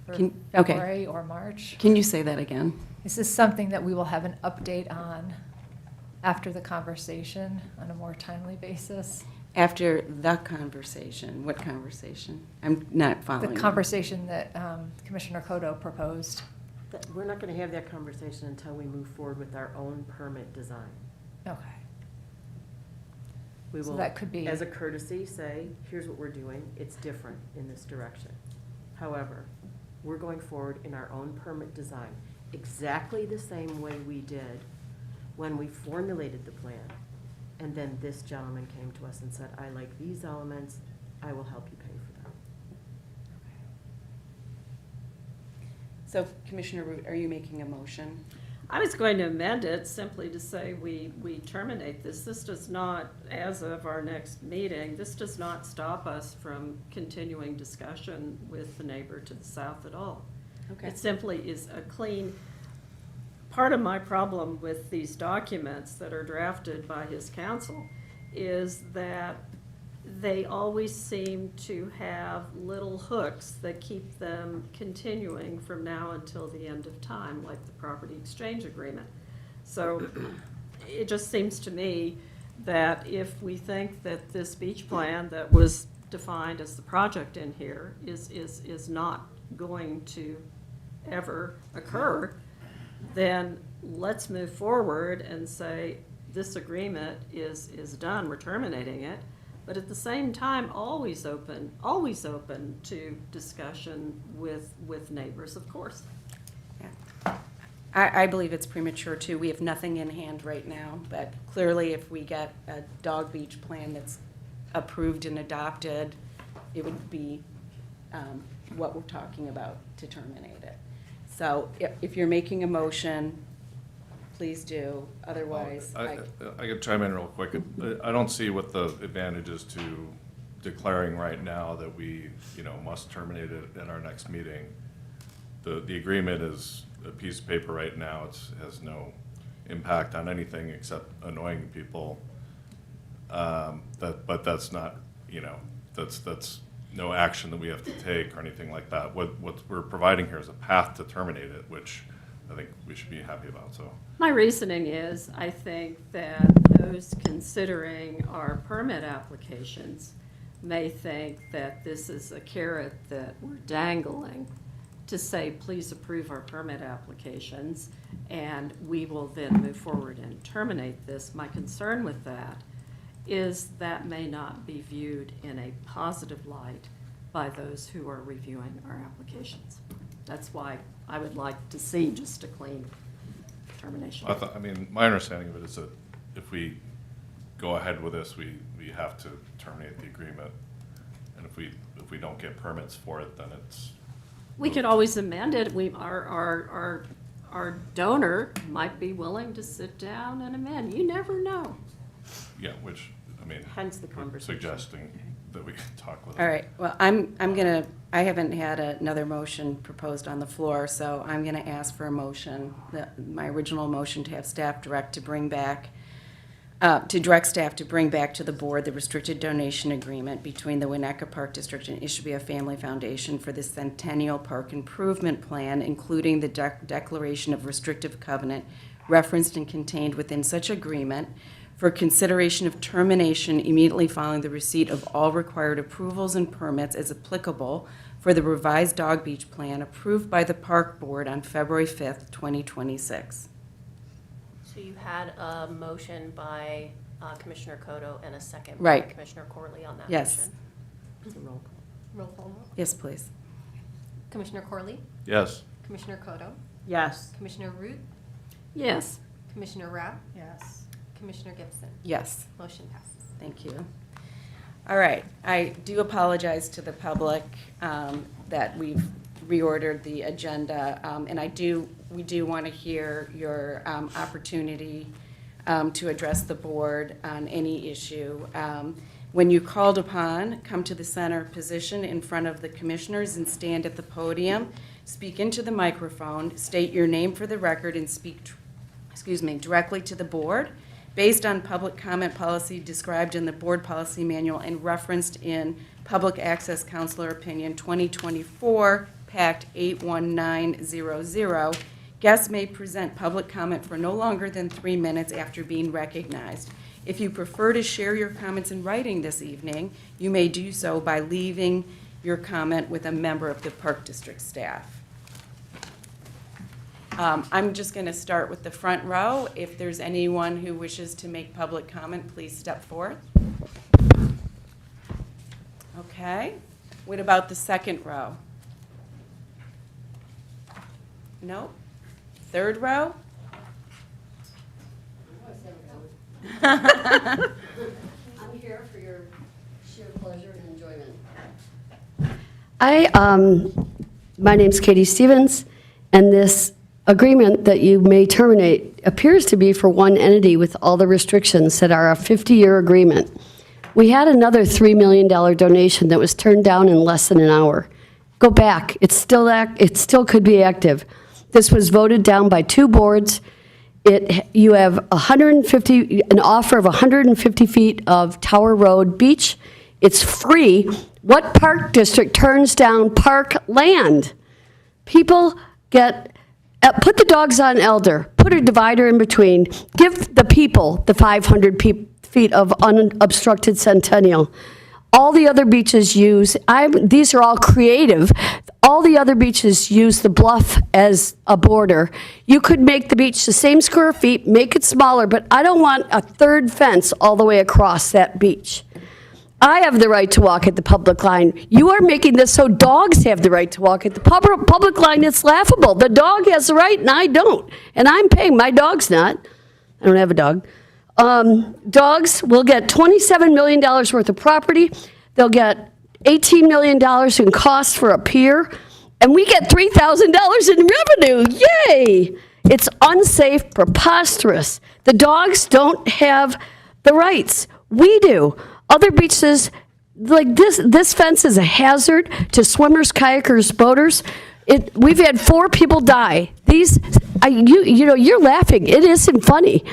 for Okay. February or March? Can you say that again? Is this something that we will have an update on after the conversation on a more timely basis? After the conversation, what conversation? I'm not The following. you. conversation that Commissioner Kodo proposed. We're not going to have that conversation until we move forward with our own permit design. Okay. We So will, that could be- as a courtesy, say, here's what we're doing, it's different in this direction. However, we're going forward in our own permit design, exactly the same way we did when we formulated the plan. And then this gentleman came to us and said, I like these elements, I will help you pay for them. So Commissioner Root, are you making a motion? I was going to amend it simply to say we terminate this. This does not, as of our next meeting, this does not stop us from continuing discussion with the neighbor to the south at all. Okay. It simply is a clean, part of my problem with these documents that are drafted by his counsel is that they always seem to have little hooks that keep them continuing from now until the end of time, like the property exchange agreement. So it just seems to me that if we think that this beach plan that was defined as the project in here is not going to ever occur, then let's move forward and say, this agreement is done, we're terminating it, but at the same time, always open to discussion with neighbors, of course. I believe it's premature too. We have nothing in hand right now, but clearly if we get a dog beach plan that's approved and adopted, it would be what we're talking about to terminate it. So if you're making a motion, please do, otherwise. I could chime in real quick. I don't see what the advantage is to declaring right now that we, must terminate it at our next meeting. The agreement is a piece of paper right now. It has no impact on anything except annoying people. But that's not, that's no action that we have to take or anything like that. What we're providing here is a path to terminate it, which I think we should be happy about, so. My reasoning is, I think that those considering our permit applications may think that this is a carrot that we're dangling to say, please approve our permit applications, and we will then move forward and terminate this. My concern with that is that may not be viewed in a positive light by those who are reviewing our applications. That's why I would like to see just a clean termination. My understanding of it is that if we go ahead with this, we have to terminate the agreement. And if we don't get permits for it, then it's. We could always amend it. Our donor might be willing to sit down and amend. You never know. Yeah, which, Hence the conversation. suggesting that we can talk with. All right, well, I haven't had another motion proposed on the floor, so I'm gonna ask for a motion, my original motion to have staff direct to bring back, to direct staff to bring back to the board the restricted donation agreement between the Winnetka Park District and Ishbia Family Foundation for the Centennial Park Improvement Plan, including the declaration of restrictive covenant referenced and contained within such agreement, for consideration of termination immediately following the receipt of all required approvals and permits as applicable for the revised Dog Beach Plan approved by the Park Board on February 5th, 2026. So you had a motion by Commissioner Cotto and a second by Right. Commissioner Corley on that Yes. motion. Roll call vote. Yes, please. Commissioner Corley? Yes. Commissioner Cotto? Yes. Commissioner Root? Yes. Commissioner Rapp? Yes. Commissioner Gibson? Yes. Motion passes. Thank you. All right, I do apologize to the public that we've reordered the agenda, and we do want to hear your opportunity to address the board on any issue. When you're called upon, come to the center position in front of the commissioners and stand at the podium, speak into the microphone, state your name for the record, and speak directly to the board, based on public comment policy described in the board policy manual and referenced in Public Access Counselor Opinion 2024, Pact 81900. Guests may present public comment for no longer than 3 minutes after being recognized. If you prefer to share your comments in writing this evening, you may do so by leaving your comment with a member of the Park District staff. I'm just going to start with the front row. If there's anyone who wishes to make public comment, please step forth. Okay. What about the second row? No? Third row? I'm here for your sheer pleasure and enjoyment. My name's Katie Stevens, and this agreement that you may terminate appears to be for one entity with all the restrictions that are a 50-year agreement. We had another $3 million donation that was turned down in less than an hour. Go back. It still could be active. This was voted down by 2 boards. You have an offer of 150 feet of Tower Road Beach. It's free. What park district turns down park land? People put the dogs on Elder, put a divider in between, give the people the 500 feet of unobstructed Centennial. All the other beaches these are all creative. all the other beaches use the bluff as a border. You could make the beach the same square feet, make it smaller, but I don't want a third fence all the way across that beach. I have the right to walk at the public line. You are making this so dogs have the right to walk at the public line. It's laughable. The dog has the right and I don't. And I'm paying, my dog's not. I don't have a dog. Dogs will get $27 million worth of property. They'll get $18 million in costs for a pier. And we get $3,000 in revenue. Yay! It's unsafe, preposterous. The dogs don't have the rights. We do. Other beaches, like this fence is a hazard to swimmers, kayakers, boaters. We've had 4 people die. You're laughing. It isn't funny.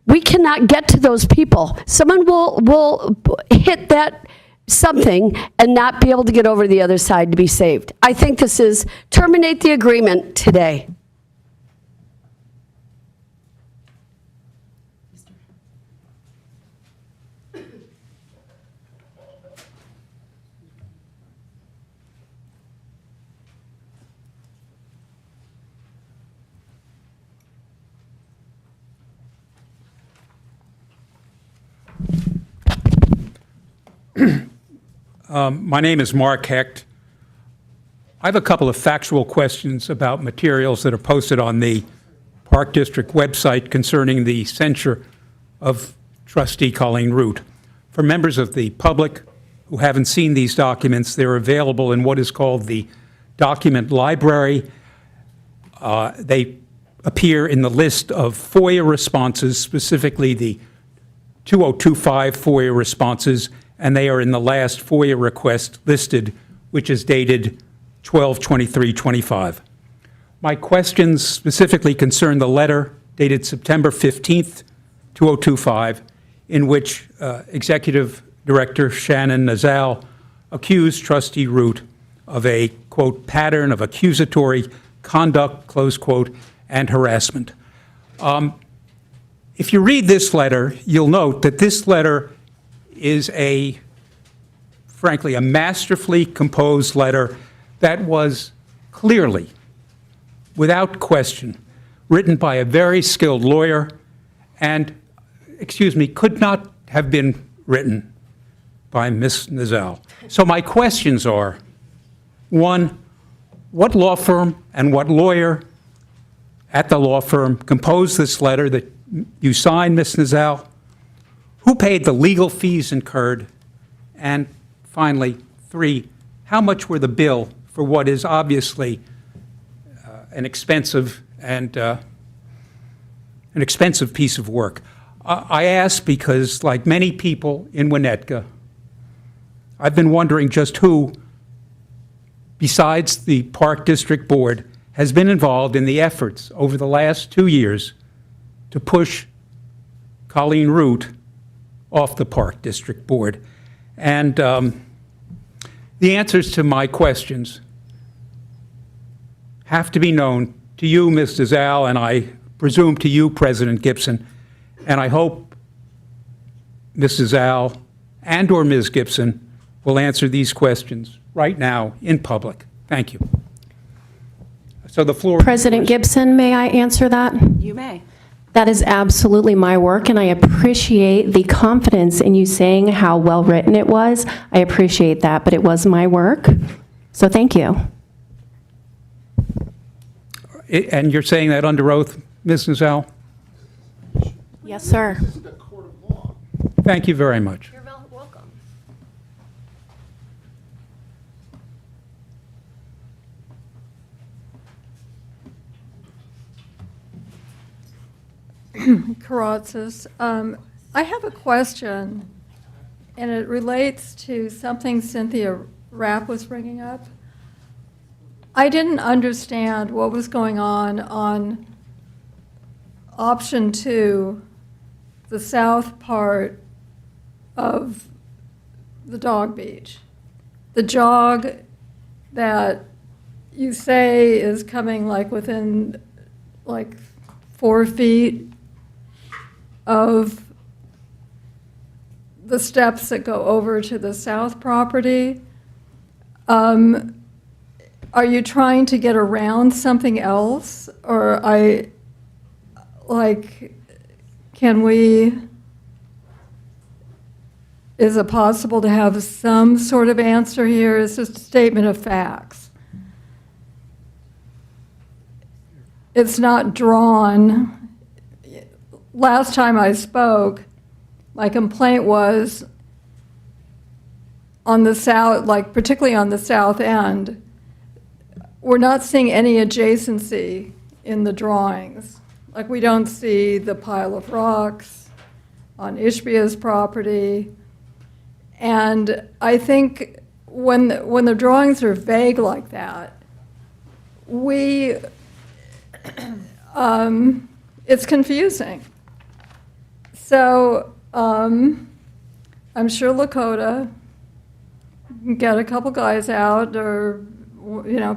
We cannot get to those people. Someone will hit that something and not be able to get over to the other side to be saved. I think this is terminate the agreement today. My name is Mark Hecht. I have a couple of factual questions about materials that are posted on the Park District website concerning the censure of Trustee Colleen Root. For members of the public who haven't seen these documents, they're available in what is called the document library. They appear in the list of FOIA responses, specifically the 2025 FOIA responses, and they are in the last FOIA request listed, which is dated 12/23/25. My questions specifically concern the letter dated September 15th, 2025, in which Executive Director Shannon Nazal accused Trustee Root of a, quote, pattern of accusatory conduct, close quote, and harassment. If you read this letter, you'll note that this letter is frankly, a masterfully composed letter that was clearly, without question, written by a very skilled lawyer and, could not have been written by Ms. Nazal. So my questions are, 1, what law firm and what lawyer at the law firm composed this letter that you signed, Ms. Nazal? Who paid the legal fees incurred? And finally, 3, how much were the bill for what is obviously an expensive piece of work? I ask because, like many people in Winnetka, I've been wondering just who, besides the Park District Board, has been involved in the efforts over the last 2 years to push Colleen Root off the Park District Board. And the answers to my questions have to be known to you, Ms. Nazal, and I presume to you, President Gibson. And I hope Ms. Nazal and/or Ms. Gibson will answer these questions right now in public. Thank you. So the floor. President Gibson, may I answer that? You may. That is absolutely my work, and I appreciate the confidence in you saying how well-written it was. I appreciate that, but it was my work, so thank you. And you're saying that under oath, Ms. Nazal? Yes, sir. Thank you very much. You're welcome. Karatzis. I have a question, and it relates to something Cynthia Rapp was bringing up. I didn't understand what was going on option 2, the south part of the dog beach. The jog that you say is coming like within like 4 feet of the steps that go over to the south property. are you trying to get around something else? Or is it possible to have some sort of answer here? It's just a statement of facts. It's not drawn. Last time I spoke, my complaint was on the south, like particularly on the south end, we're not seeing any adjacency in the drawings. Like, we don't see the pile of rocks on Ishbia's property. And I think when the drawings are vague like that, it's confusing. So I'm sure Lakota can get a couple guys out, or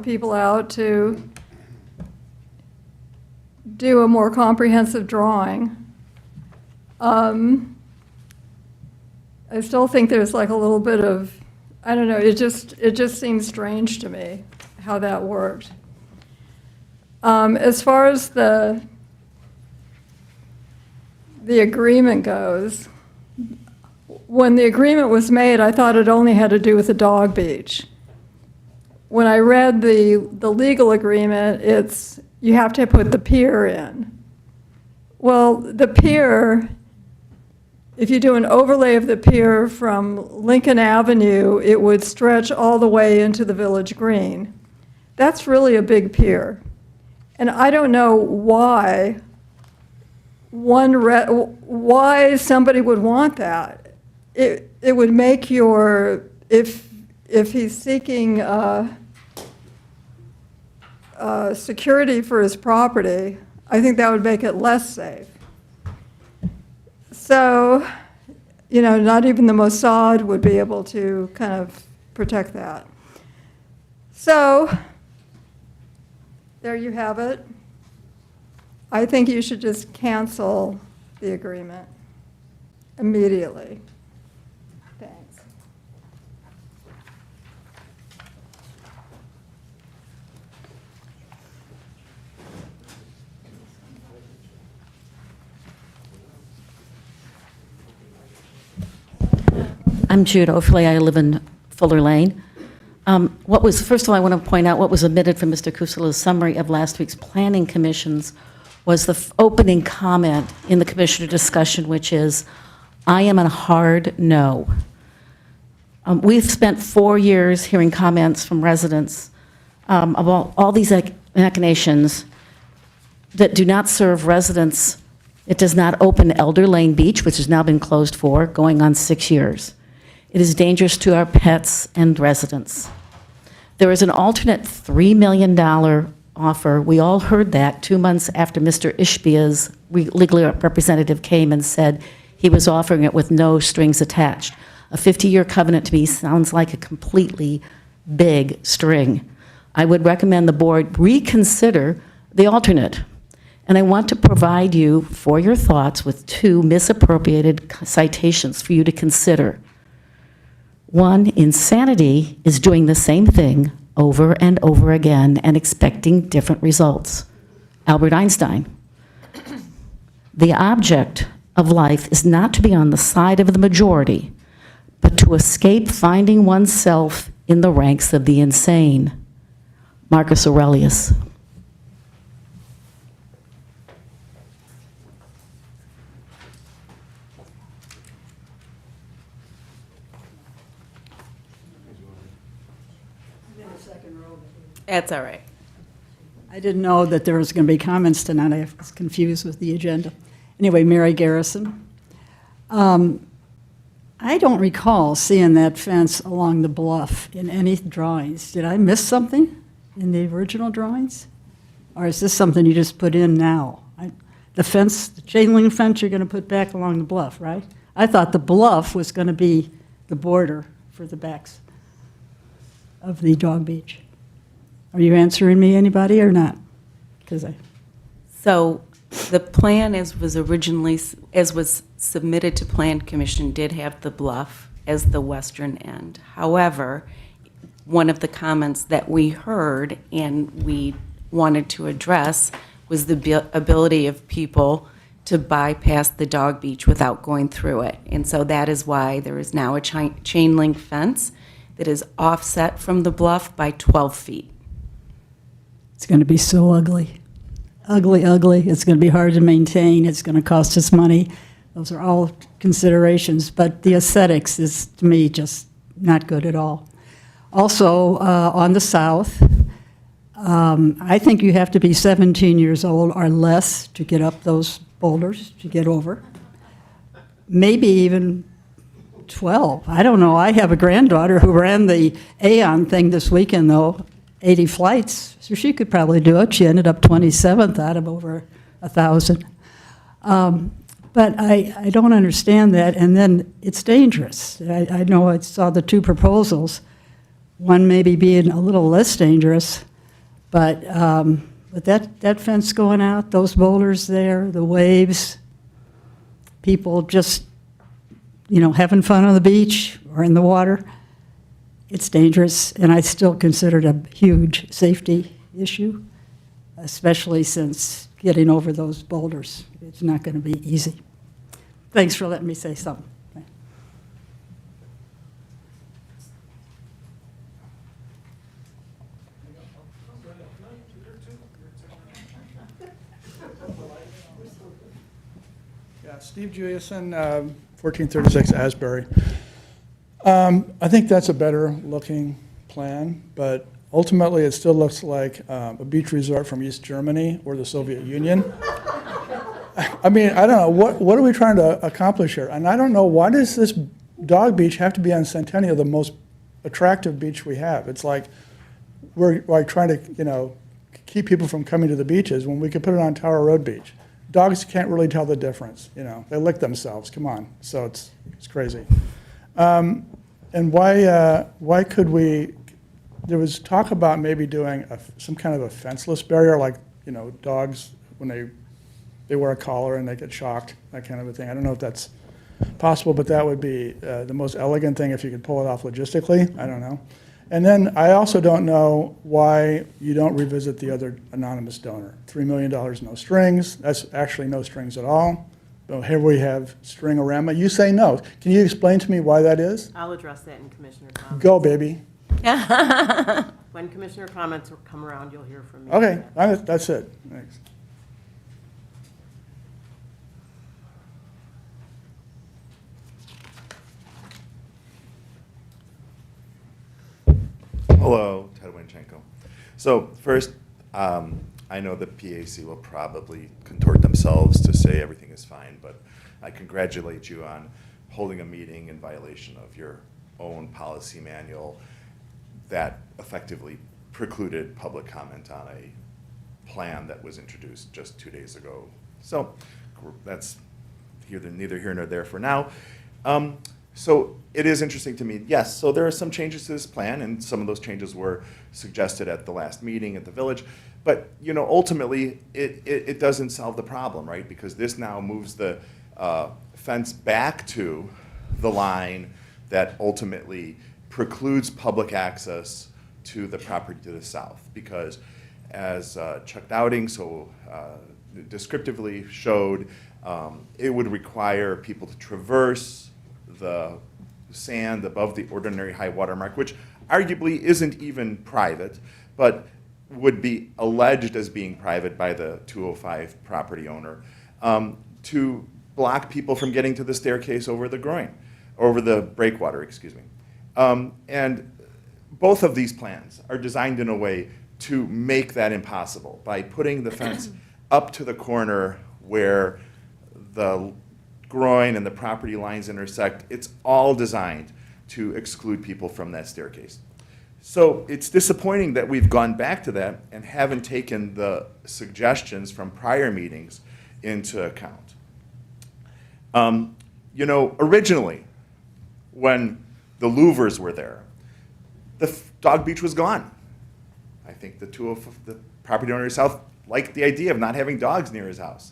people out to do a more comprehensive drawing. I still think there's like a little bit of, I don't know, it just seems strange to me how that worked. As far as the agreement goes, when the agreement was made, I thought it only had to do with the dog beach. When I read the legal agreement, it's you have to put the pier in. Well, the pier, if you do an overlay of the pier from Lincoln Avenue, it would stretch all the way into the Village Green. That's really a big pier. And I don't know why why somebody would want that. It would make if he's seeking security for his property, I think that would make it less safe. So, not even the Mossad would be able to kind of protect that. So, there you have it. I think you should just cancel the agreement immediately. Thanks. I'm Jude Ofley. I live in Fuller Lane. First of all, I want to point out what was omitted from Mr. Kusala's summary of last week's Planning Commission's was the opening comment in the commissioner discussion, which is, I am a hard no. We've spent 4 years hearing comments from residents about all these machinations that do not serve residents. It does not open Elder Lane Beach, which has now been closed for going on 6 years. It is dangerous to our pets and residents. There is an alternate $3 million offer. We all heard that 2 months after Mr. Ishbia's legal representative came and said he was offering it with no strings attached. A 50-year covenant to me sounds like a completely big string. I would recommend the board reconsider the alternate. And I want to provide you, for your thoughts, with 2 misappropriated citations for you to consider. One, insanity is doing the same thing over and over again and expecting different results. Albert Einstein. The object of life is not to be on the side of the majority, but to escape finding oneself in the ranks of the insane. Marcus Aurelius. That's all right. I didn't know that there was going to be comments tonight. I was confused with the agenda. Anyway, Mary Garrison. I don't recall seeing that fence along the bluff in any drawings. Did I miss something in the original drawings? Or is this something you just put in now? The fence, the chain link fence you're going to put back along the bluff, right? I thought the bluff was going to be the border for the backs of the dog beach. Are you answering me, anybody, or not? So the plan as was submitted to Plan Commission did have the bluff as the western end. However, one of the comments that we heard and we wanted to address was the ability of people to bypass the dog beach without going through it. And so that is why there is now a chain link fence that is offset from the bluff by 12 feet. It's going to be so ugly. Ugly, ugly. It's going to be hard to maintain. It's going to cost us money. Those are all considerations. But the aesthetics is, to me, just not good at all. Also, on the south, I think you have to be 17 years old or less to get up those boulders, to get over. Maybe even 12. I don't know. I have a granddaughter who ran the Aeon thing this weekend, though, 80 flights. So she could probably do it. She ended up 27th out of over 1,000. But I don't understand that. And then it's dangerous. I know I saw the two proposals, one maybe being a little less dangerous, but that fence going out, those boulders there, the waves, people just, having fun on the beach or in the water, it's dangerous, and I still consider it a huge safety issue, especially since getting over those boulders, it's not going to be easy. Thanks for letting me say something. Yeah, Steve Juliuson, 1436 Asbury. I think that's a better looking plan, but ultimately it still looks like a beach resort from East Germany or the Soviet Union. I mean, I don't know, what are we trying to accomplish here? And I don't know, why does this dog beach have to be on Centennial, the most attractive beach we have? It's like we're like trying to, keep people from coming to the beaches when we could put it on Tower Road Beach. Dogs can't really tell the difference, they lick themselves, come on. So it's crazy. And why could we, there was talk about maybe doing some kind of a fenceless barrier, like, dogs, when they wear a collar and they get shocked, that kind of a thing. I don't know if that's possible, but that would be the most elegant thing if you could pull it off logistically. I don't know. And then I also don't know why you don't revisit the other anonymous donor. $3 million, no strings. That's actually no strings at all. But here we have string-orama. You say no. Can you explain to me why that is? I'll address that in Commissioner comments. Go, baby. When Commissioner comments come around, you'll hear from me. Okay, that's it. Thanks. Hello, Ted Winchenko. So first, I know the PAC will probably contort themselves to say everything is fine, but I congratulate you on holding a meeting in violation of your own policy manual that effectively precluded public comment on a plan that was introduced just 2 days ago. So that's neither here nor there for now. So it is interesting to me, yes, so there are some changes to this plan, and some of those changes were suggested at the last meeting at the village. But ultimately, it doesn't solve the problem, right? Because this now moves the fence back to the line that ultimately precludes public access to the property to the south. Because as Chuck Dowding so descriptively showed, it would require people to traverse the sand above the ordinary high water mark, which arguably isn't even private, but would be alleged as being private by the 205 property owner, to block people from getting to the staircase over the groin, over the breakwater, excuse me. And both of these plans are designed in a way to make that impossible by putting the fence up to the corner where the groin and the property lines intersect. It's all designed to exclude people from that staircase. So it's disappointing that we've gone back to that and haven't taken the suggestions from prior meetings into account. Originally, when the louvers were there, the dog beach was gone. I think the the property owner south liked the idea of not having dogs near his house.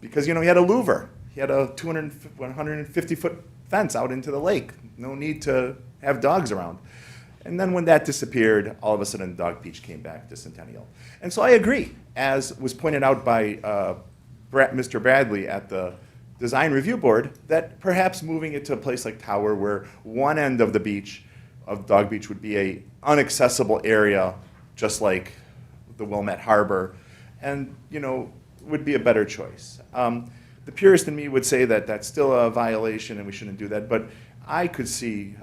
Because, he had a louver. He had a 150-foot fence out into the lake. No need to have dogs around. And then when that disappeared, all of a sudden Dog Beach came back to Centennial. And so I agree, as was pointed out by Mr. Bradley at the Design Review Board, that perhaps moving it to a place like Tower, where one end of the beach, of Dog Beach, would be a inaccessible area, just like the Wilmette Harbor, and, you know, would be a better choice. The purist in me would say that that's still a violation and we shouldn't do that, but I could see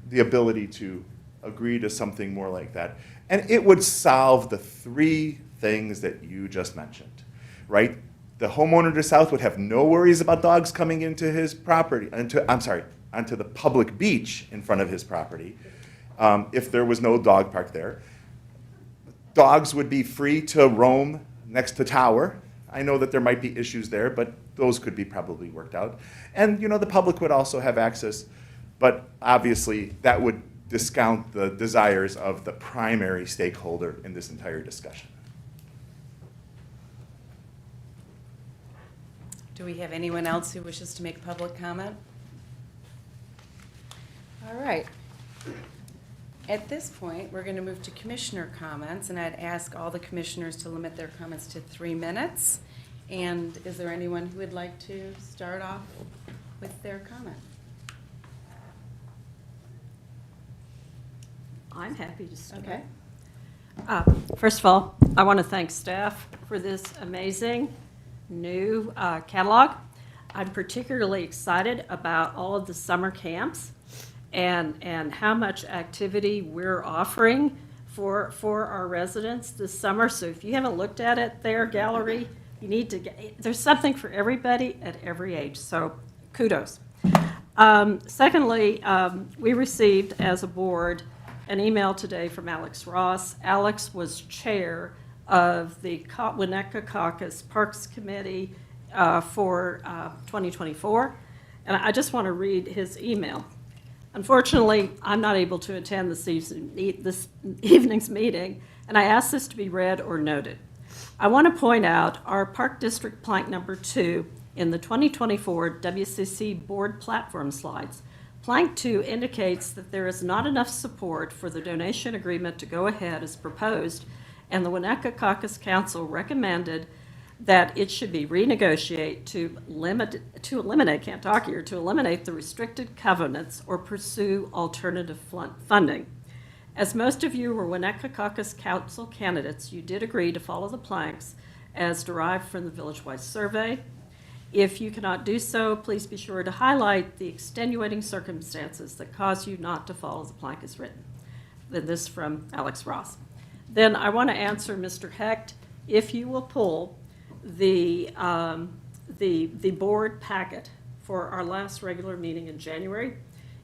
the ability to agree to something more like that. And it would solve the three things that you just mentioned, right? The homeowner to the south would have no worries about dogs coming into his property, onto the public beach in front of his property, if there was no dog park there. Dogs would be free to roam next to Tower. I know that there might be issues there, but those could be probably worked out. And, you know, the public would also have access, but obviously that would discount the desires of the primary stakeholder in this entire discussion. Do we have anyone else who wishes to make public comment? All right. At this point, we're going to move to commissioner comments, and I'd ask all the commissioners to limit their comments to 3 minutes. And is there anyone who would like to start off with their comment? I'm happy to start. Okay. First of all, I want to thank staff for this amazing new catalog. I'm particularly excited about all of the summer camps and how much activity we're offering for our residents this summer. So if you haven't looked at it there, gallery, you need to get, there's something for everybody at every age. So kudos. Secondly, we received as a board an email today from Alex Ross. Alex was chair of the Winnetka Caucus Parks Committee for 2024. And I just want to read his email. Unfortunately, I'm not able to attend this evening's meeting, and I ask this to be read or noted. I want to point out our Park District Plank number 2 in the 2024 WCC board platform slides. Plank 2 indicates that there is not enough support for the donation agreement to go ahead as proposed, and the Winnetka Caucus Council recommended that it should be renegotiated to eliminate the restricted covenants or pursue alternative funding. As most of you were Winnetka Caucus Council candidates, you did agree to follow the planks as derived from the village-wide survey. If you cannot do so, please be sure to highlight the extenuating circumstances that cause you not to follow the plank as written. Then this from Alex Ross. Then I want to answer Mr. Hecht, if you will pull the board packet for our last regular meeting in January.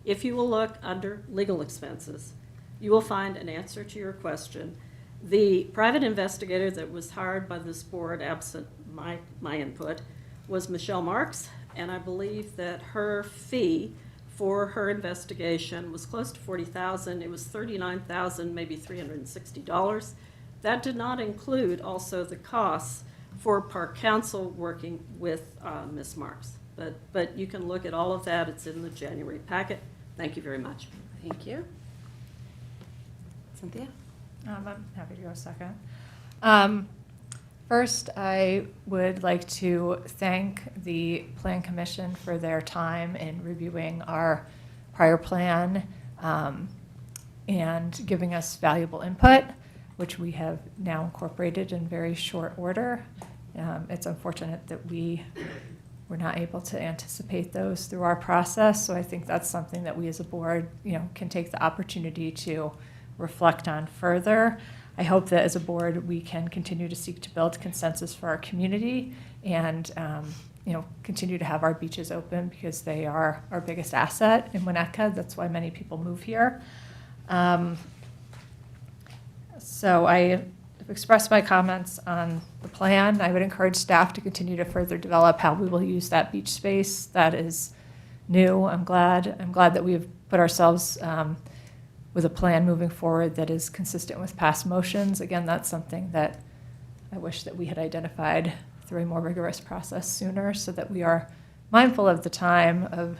If you will look under legal expenses, you will find an answer to your question. The private investigator that was hired by this board, absent my input, was Michelle Marks, and I believe that her fee for her investigation was close to $40,000. It was $39,000, maybe $360. That did not include also the costs for Park Council working with Ms. Marks. But you can look at all of that. It's in the January packet. Thank you very much. Thank you. Cynthia? I'm happy to go second. First, I would like to thank the Plan Commission for their time in reviewing our prior plan and giving us valuable input, which we have now incorporated in very short order. It's unfortunate that we were not able to anticipate those through our process, so I think that's something that we as a board, can take the opportunity to reflect on further. I hope that as a board, we can continue to seek to build consensus for our community and, continue to have our beaches open because they are our biggest asset in Winnetka. That's why many people move here. So I have expressed my comments on the plan. I would encourage staff to continue to further develop how we will use that beach space. That is new. I'm glad that we have put ourselves with a plan moving forward that is consistent with past motions. Again, that's something that I wish that we had identified through a more rigorous process sooner so that we are mindful of the time of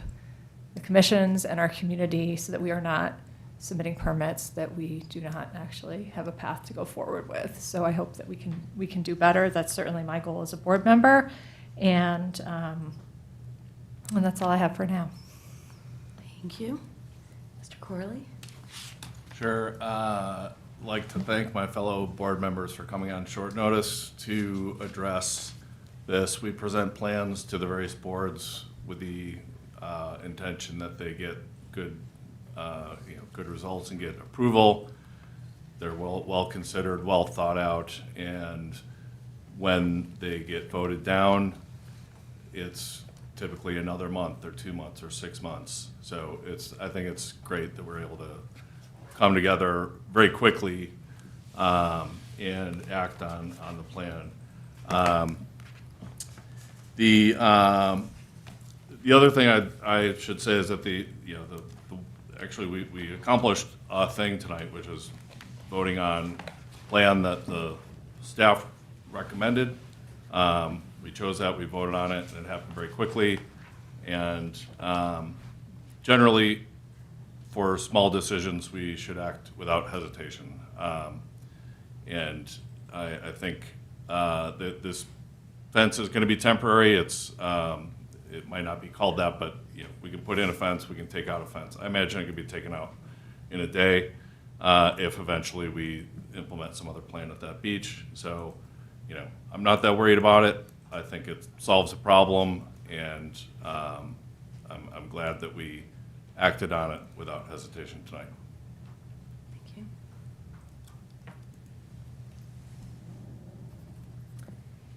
the commissions and our community so that we are not submitting permits that we do not actually have a path to go forward with. So I hope that we can do better. That's certainly my goal as a board member. And that's all I have for now. Thank you. Mr. Corley? Sure. Like to thank my fellow board members for coming on short notice to address this. We present plans to the various boards with the intention that they get good, good results and get approval. They're well considered, well thought out, and when they get voted down, it's typically another month or 2 months or 6 months. So I think it's great that we're able to come together very quickly and act on the plan. The other thing I should say is that actually we accomplished a thing tonight, which is voting on plan that the staff recommended. We chose that, we voted on it, and it happened very quickly. And generally, for small decisions, we should act without hesitation. And I think that this fence is going to be temporary. It might not be called that, but we can put in a fence, we can take out a fence. I imagine it could be taken out in a day if eventually we implement some other plan at that beach. So, I'm not that worried about it. I think it solves a problem, and I'm glad that we acted on it without hesitation tonight. Thank you.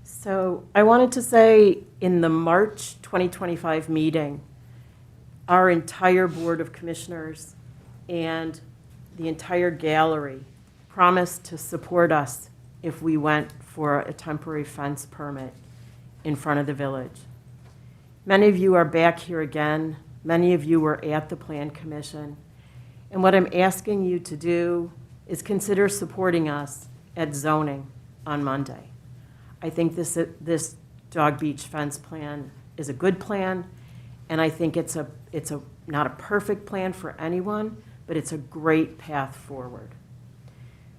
So I wanted to say, in the March 2025 meeting, our entire Board of Commissioners and the entire gallery promised to support us if we went for a temporary fence permit in front of the village. Many of you are back here again. Many of you were at the Plan Commission. And what I'm asking you to do is consider supporting us at zoning on Monday. I think this Dog Beach fence plan is a good plan, and I think it's not a perfect plan for anyone, but it's a great path forward.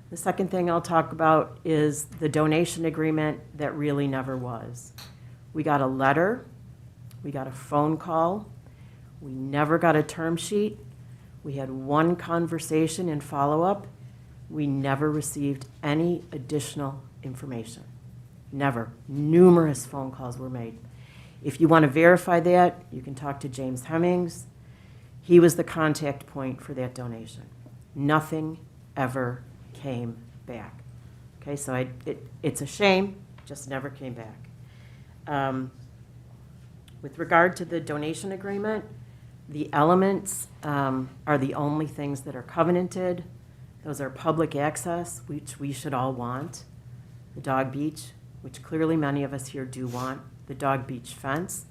The second thing I'll talk about is the donation agreement that really never was. We got a letter, we got a phone call, we never got a term sheet, we had one conversation and follow-up, we never received any additional information. Never. Numerous phone calls were made. If you want to verify that, you can talk to James Hemmings. He was the contact point for that donation. Nothing ever came back. Okay, so it's a shame, just never came back. With regard to the donation agreement, the elements are the only things that are covenanted. Those are public access, which we should all want, the dog beach, which clearly many of us here do want, the dog beach fence,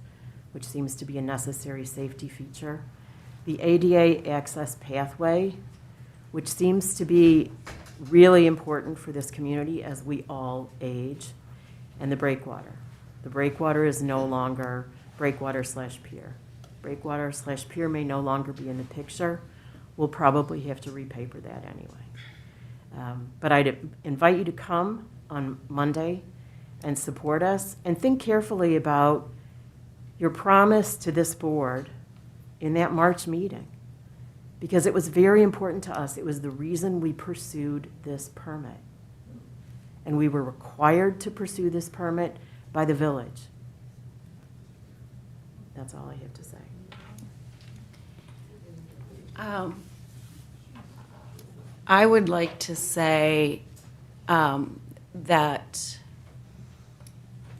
which seems to be a necessary safety feature, the ADA access pathway, which seems to be really important for this community as we all age, and the breakwater. The breakwater is no longer breakwater/pier. Breakwater/pier may no longer be in the picture. We'll probably have to repaper that anyway. But I'd invite you to come on Monday and support us, and think carefully about your promise to this board in that March meeting, because it was very important to us. It was the reason we pursued this permit. And we were required to pursue this permit by the village. That's all I have to say. I would like to say that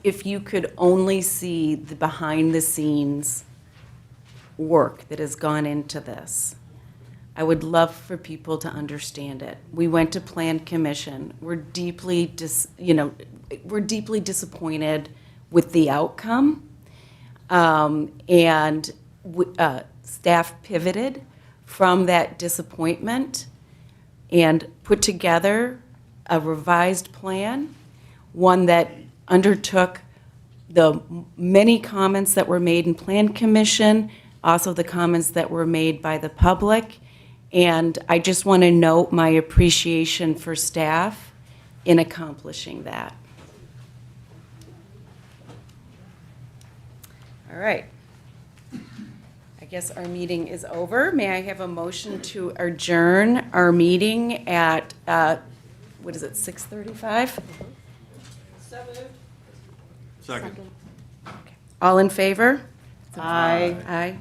if you could only see the behind-the-scenes work that has gone into this, I would love for people to understand it. We went to Plan Commission. We're deeply disappointed with the outcome, and staff pivoted from that disappointment and put together a revised plan, one that undertook the many comments that were made in Plan Commission, also the comments that were made by the public, And I just want to note my appreciation for staff in accomplishing that. All right. I guess our meeting is over. May I have a motion to adjourn our meeting at, what is it, 6:35? Second. All in favor? Aye. Aye.